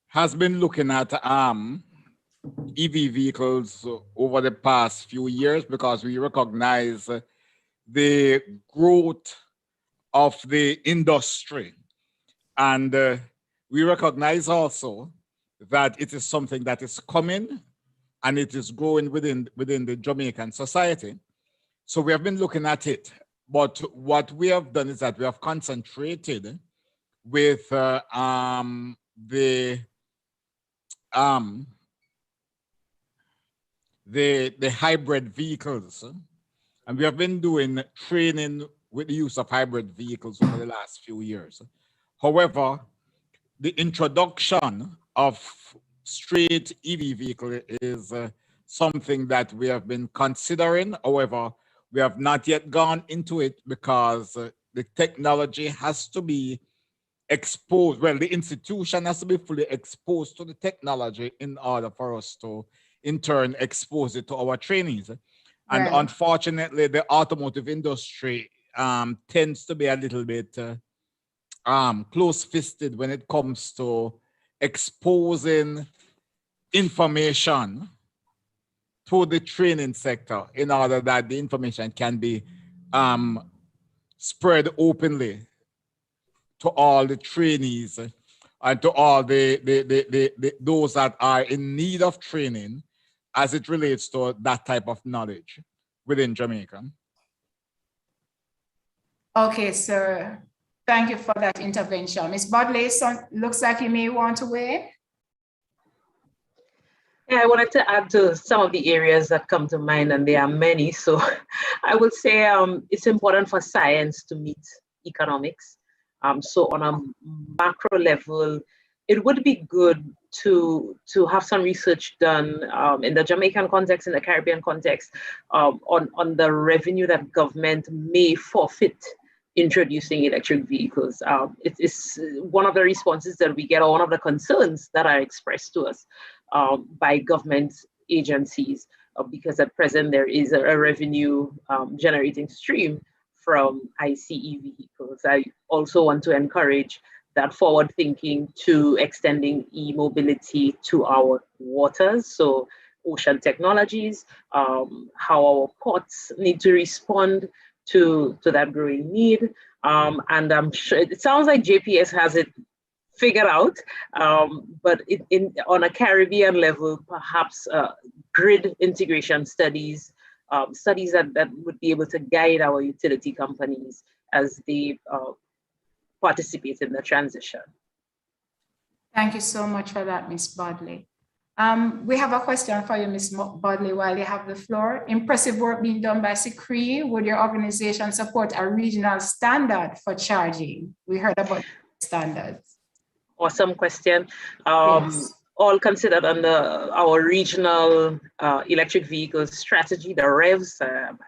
has been looking at EV vehicles over the past few years, because we recognize the growth of the industry. And we recognize also that it is something that is coming, and it is growing within the Jamaican society. So we have been looking at it. But what we have done is that we have concentrated with the hybrid vehicles, and we have been doing training with the use of hybrid vehicles over the last few years. However, the introduction of straight EV vehicle is something that we have been considering. However, we have not yet gone into it, because the technology has to be exposed. Well, the institution has to be fully exposed to the technology in order for us to, in turn, expose it to our trainees. And Right. Unfortunately, the automotive industry tends to be a little bit close-fisted when it comes to exposing information to the training sector, in order that the information can be spread openly to all the trainees and to all those that are in need of training as it relates to that type of knowledge within Jamaica. Okay, sir. Thank you for that intervention. Ms. Bodley, so looks like you may want to weigh. Yeah, I wanted to add to some of the areas that come to mind, and there are many. So I would say it's important for science to meet economics. So on a macro level, it would be good to have some research done in the Jamaican context, in the Caribbean context, on the revenue that government may forfeit introducing electric vehicles. It's one of the responses that we get, or one of the concerns that are expressed to us by government agencies, because at present there is a revenue generating stream from ICE vehicles. I also want to encourage that forward thinking to extending e-mobility to our waters. So ocean technologies, how our ports need to respond to that growing need. And I'm sure it sounds like JPS has it figured out, but on a Caribbean level, perhaps grid integration studies studies that would be able to guide our utility companies as they participate in the transition. Thank you so much for that, Ms. Bodley. We have a question for you, Ms. Bodley, while you have the floor. Impressive work being done by SICRE. Would your organization support a regional standard for charging? We heard about standards. Awesome question. Yes. All considered under our regional electric vehicle strategy, the REVs.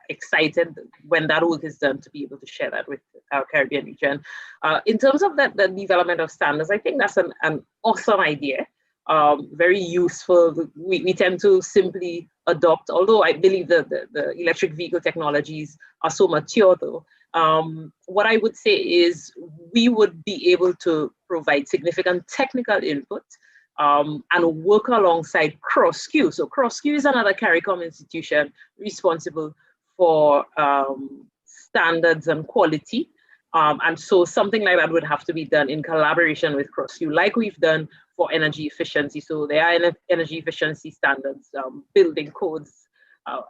Excited when that work is done to be able to share that with our Caribbean region. In terms of the development of standards, I think that's an awesome idea. Very useful. We tend to simply adopt, although I believe that the electric vehicle technologies are so mature though. What I would say is we would be able to provide significant technical input and work alongside CrossQ. So CrossQ is another CARICOM institution responsible for standards and quality. And so something like that would have to be done in collaboration with CrossQ, like we've done for energy efficiency. So there are energy efficiency standards, building codes,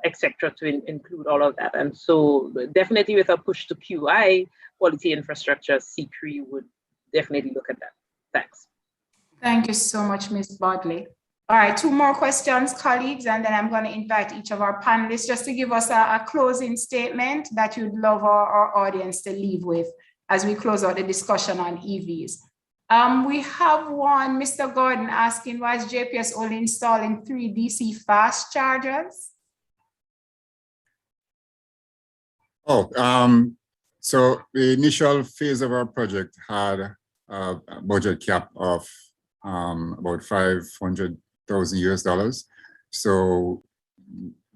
etc., to include all of that. And so definitely with a push to QI, quality infrastructure, SICRE would definitely look at that. Thanks. Thank you so much, Ms. Bodley. All right, 2 more questions, colleagues, and then I'm going to invite each of our panelists just to give us a closing statement that you'd love our audience to leave with as we close out the discussion on EVs. We have one, Mr. Gordon, asking, why is JPS only installing 3 DC fast chargers? So the initial phase of our project had a budget cap of about $500,000 US. So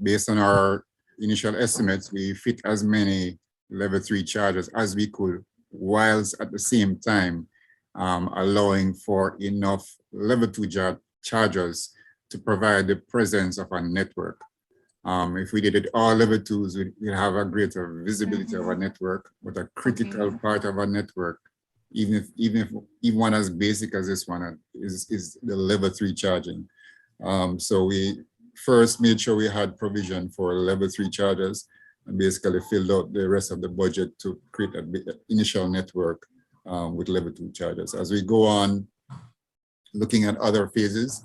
based on our initial estimates, we fit as many level 3 chargers as we could, whilst at the same time allowing for enough level 2 chargers to provide the presence of a network. If we did it all level 2s, we'd have a greater visibility of our network, but a critical part of our network, even one as basic as this one is the level 3 charging. So we first made sure we had provision for level 3 chargers and basically filled out the rest of the budget to create an initial network with level 2 chargers. As we go on looking at other phases,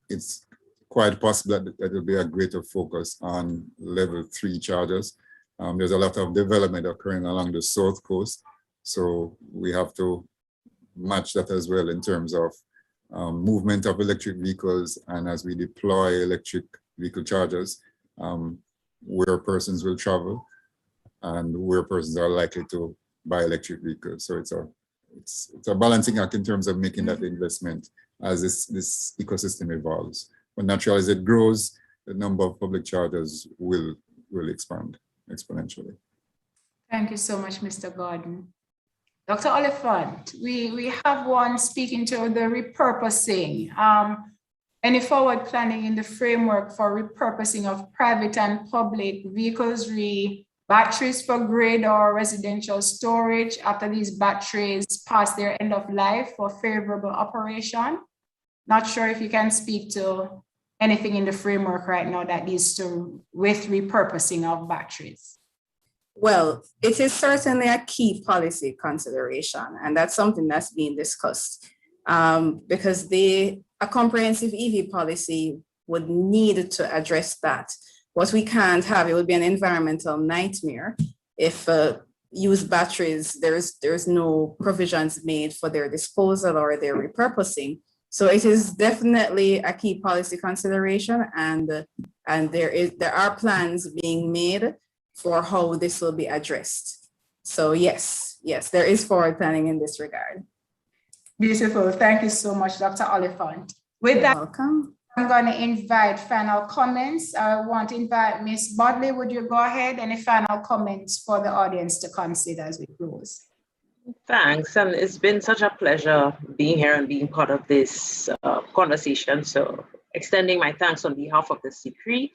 it's quite possible that there will be a greater focus on level 3 chargers. There's a lot of development occurring along the South Coast, so we have to match that as well in terms of movement of electric vehicles, and as we deploy electric vehicle chargers, where persons will travel and where persons are likely to buy electric vehicles. So it's a balancing act in terms of making that investment as this ecosystem evolves. But naturally, as it grows, the number of public chargers will expand exponentially. Thank you so much, Mr. Gordon. Dr. Oliphant, we have one speaking to the repurposing. Any forward planning in the framework for repurposing of private and public vehicles, batteries for grid or residential storage after these batteries pass their end of life for favorable operation? Not sure if you can speak to anything in the framework right now that needs to with repurposing of batteries. Well, it is certainly a key policy consideration, and that's something that's being discussed because a comprehensive EV policy would need to address that. What we can't have, it would be an environmental nightmare if used batteries, there's no provisions made for their disposal or their repurposing. So it is definitely a key policy consideration, and there are plans being made for how this will be addressed. So yes, there is forward planning in this regard. Beautiful. Thank you so much, Dr. Oliphant. With that, welcome. I'm going to invite final comments. I want to invite Ms. Bodley. Would you go ahead? Any final comments for the audience to consider as we close? Thanks, and it's been such a pleasure being here and being part of this conversation. So extending my thanks on behalf of the SICRE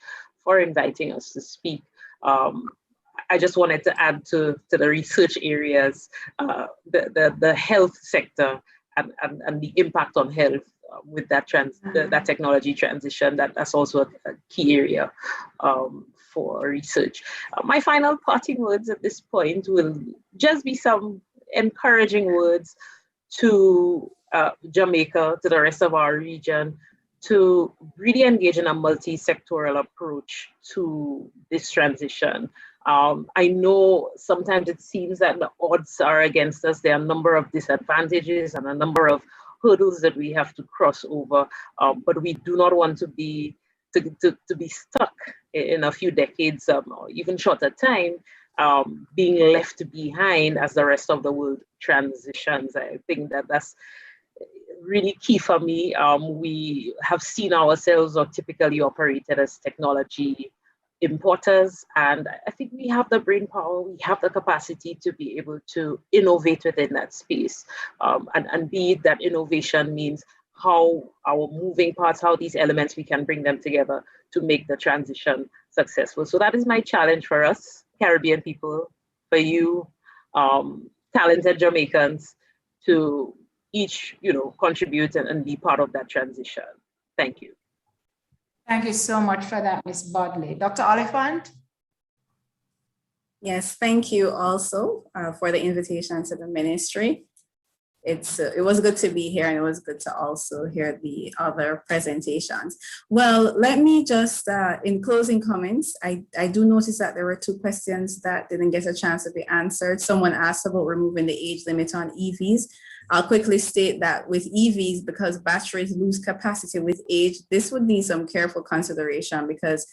for inviting us to speak. I just wanted to add to the research areas, the health sector and the impact on health with that that technology transition. That's also a key area for research. My final parting words at this point will just be some encouraging words to Jamaica, to the rest of our region, to really engage in a multi-sectoral approach to this transition. I know sometimes it seems that the odds are against us. There are a number of disadvantages and a number of hurdles that we have to cross over, but we do not want to be stuck in a few decades or even shorter time, being left behind as the rest of the world transitions. I think that that's really key for me. We have seen ourselves or typically operated as technology importers, and I think we have the brain power, we have the capacity to be able to innovate within that space, and be it that innovation means how our moving parts, how these elements, we can bring them together to make the transition successful. So that is my challenge for us, Caribbean people, for you, talented Jamaicans, to each, contribute and be part of that transition. Thank you. Thank you so much for that, Ms. Bodley. Dr. Oliphant? Yes, thank you also for the invitation to the ministry. It was good to be here, and it was good to also hear the other presentations. Well, let me just, in closing comments, I do notice that there were 2 questions that didn't get a chance to be answered. Someone asked about removing the age limit on EVs. I'll quickly state that with EVs, because batteries lose capacity with age, this would need some careful consideration, because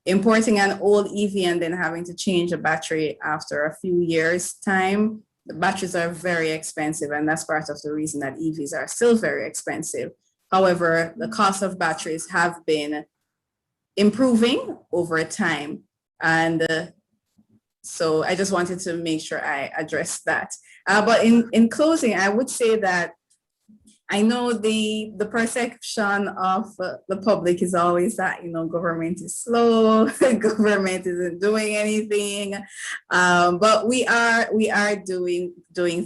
importing an old EV and then having to change a battery after a few years' time, the batteries are very expensive, and that's part of the reason that EVs are still very expensive. However, the cost of batteries have been improving over time. And so I just wanted to make sure I addressed that. But in closing, I would say that I know the perception of the public is always that, government is slow, government isn't doing anything, but we are doing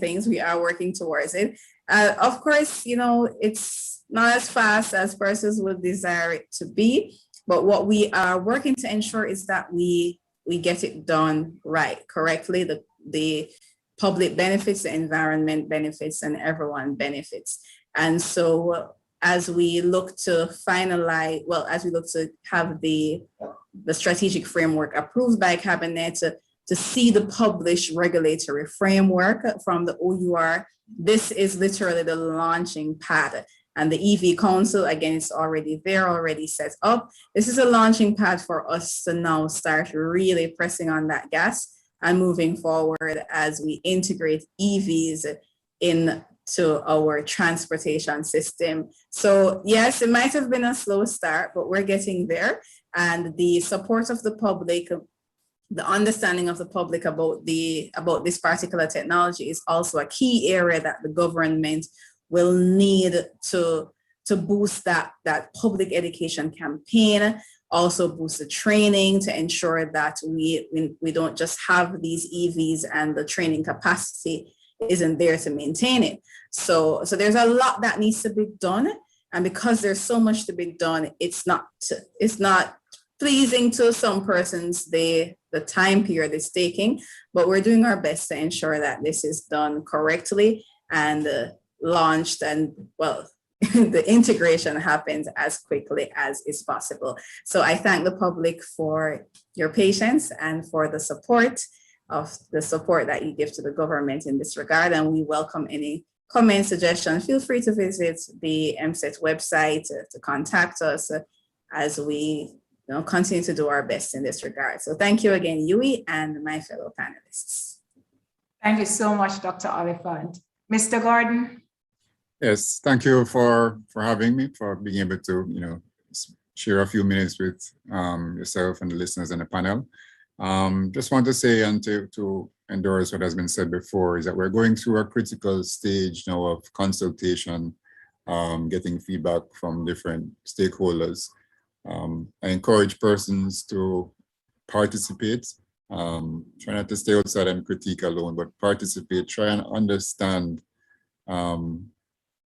things. We are working towards it. Of course, it's not as fast as persons would desire it to be, but what we are working to ensure is that we get it done right, correctly. The public benefits, the environment benefits, and everyone benefits. And so as we look to finalize, as we look to have the strategic framework approved by Cabinet, to see the published regulatory framework from the OUR, this is literally the launching pad. And the EV Council, again, it's already there, already set up. This is a launching pad for us to now start really pressing on that gas and moving forward as we integrate EVs into our transportation system. So yes, it might have been a slow start, but we're getting there. And the support of the public, the understanding of the public about this particular technology is also a key area that the government will need to boost that public education campaign, also boost the training to ensure that we don't just have these EVs and the training capacity isn't there to maintain it. So there's a lot that needs to be done. And because there's so much to be done, it's not pleasing to some persons, the time period is taking, but we're doing our best to ensure that this is done correctly and launched, and the integration happens as quickly as is possible. So I thank the public for your patience and for the support that you give to the government in this regard. And we welcome any comments, suggestions. Feel free to visit the MSET website to contact us as we continue to do our best in this regard. So thank you again, Yui, and my fellow panelists. Thank you so much, Dr. Oliphant. Mr. Gordon. Yes, thank you for having me, for being able to, share a few minutes with yourself and the listeners on the panel. Just want to say, and to endorse what has been said before, is that we're going through a critical stage now of consultation, getting feedback from different stakeholders. I encourage persons to participate, try not to stay outside and critique alone, but participate, try and understand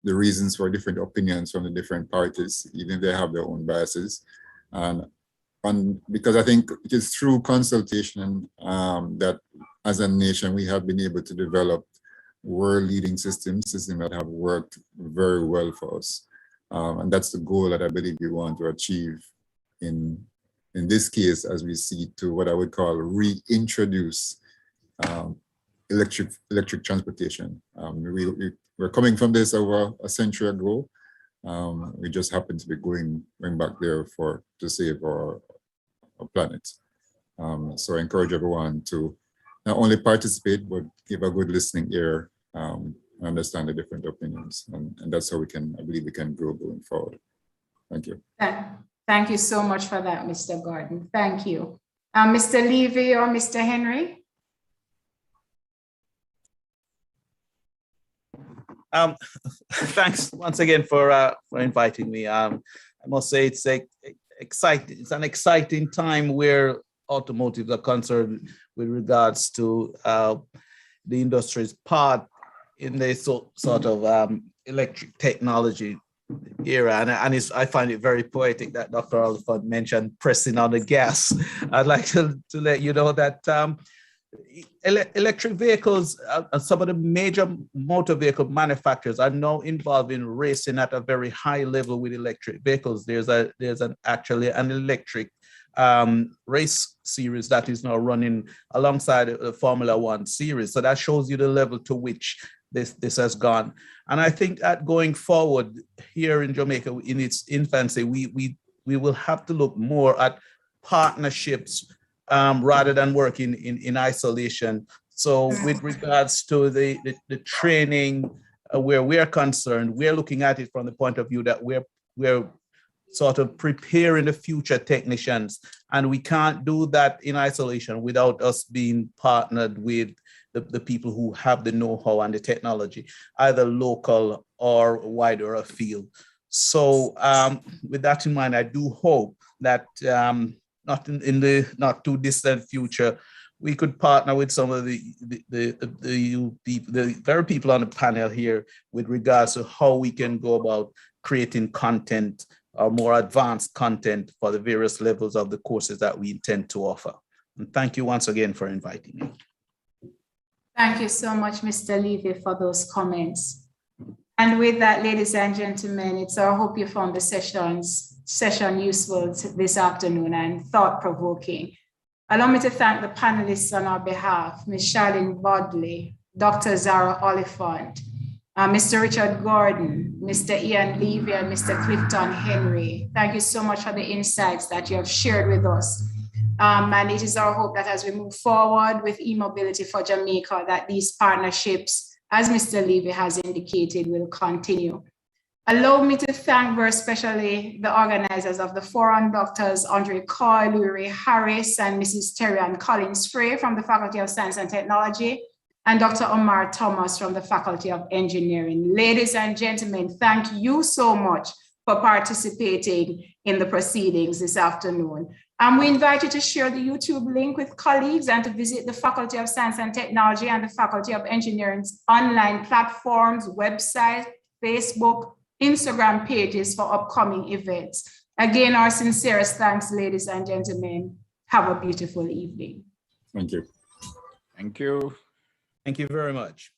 the reasons for different opinions from the different parties, even if they have their own biases. And because I think it is through consultation that as a nation, we have been able to develop world-leading systems that have worked very well for us. And that's the goal that I believe we want to achieve in this case, as we see to what I would call reintroduce electric transportation. We're coming from this over a century ago. We just happen to be going back there to save our planet. So I encourage everyone to not only participate, but give a good listening ear, understand the different opinions. And that's how I believe we can grow going forward. Thank you. Thank you so much for that, Mr. Gordon. Thank you. Mr. Levy or Mr. Henry? Thanks once again for inviting me. I must say it's exciting. It's an exciting time where automotives are concerned with regards to the industry's part in the sort of electric technology era, and I find it very poetic that Dr. Oliphant mentioned pressing on the gas. I'd like to let you know that electric vehicles and some of the major motor vehicle manufacturers are now involved in racing at a very high level with electric vehicles. There's actually an electric race series that is now running alongside the Formula One series. So that shows you the level to which this has gone. And I think that going forward here in Jamaica in its infancy, we will have to look more at partnerships rather than working in isolation. So with regards to the training where we're concerned, we're looking at it from the point of view that we're sort of preparing the future technicians, and we can't do that in isolation without us being partnered with the people who have the know-how and the technology, either local or wider afield. So with that in mind, I do hope that not in the not too distant future, we could partner with some of the very people on the panel here with regards to how we can go about creating content or more advanced content for the various levels of the courses that we intend to offer. And thank you once again for inviting me. Thank you so much, Mr. Levy, for those comments. And with that, ladies and gentlemen, it's our hope you found the session useful this afternoon and thought-provoking. Allow me to thank the panelists on our behalf, Ms. Charlene Bodley, Dr. Zara Oliphant, Mr. Richard Gordon, Mr. Ian Levy, and Mr. Clifton Henry. Thank you so much for the insights that you have shared with us. And it is our hope that as we move forward with e-mobility for Jamaica, that these partnerships, as Mr. Levy has indicated, will continue. Allow me to thank very especially the organizers of the forum, Drs. Andre Coy, Louis Harris, and Mrs. Terry Ann Collins Frey from the Faculty of Science and Technology, and Dr. Omar Thomas from the Faculty of Engineering. Ladies and gentlemen, thank you so much for participating in the proceedings this afternoon. We invite you to share the YouTube link with colleagues and to visit the Faculty of Science and Technology and the Faculty of Engineering's online platforms, website, Facebook, Instagram pages for upcoming events. Again, our sincerest thanks, ladies and gentlemen. Have a beautiful evening. Thank you. Thank you. Thank you very much.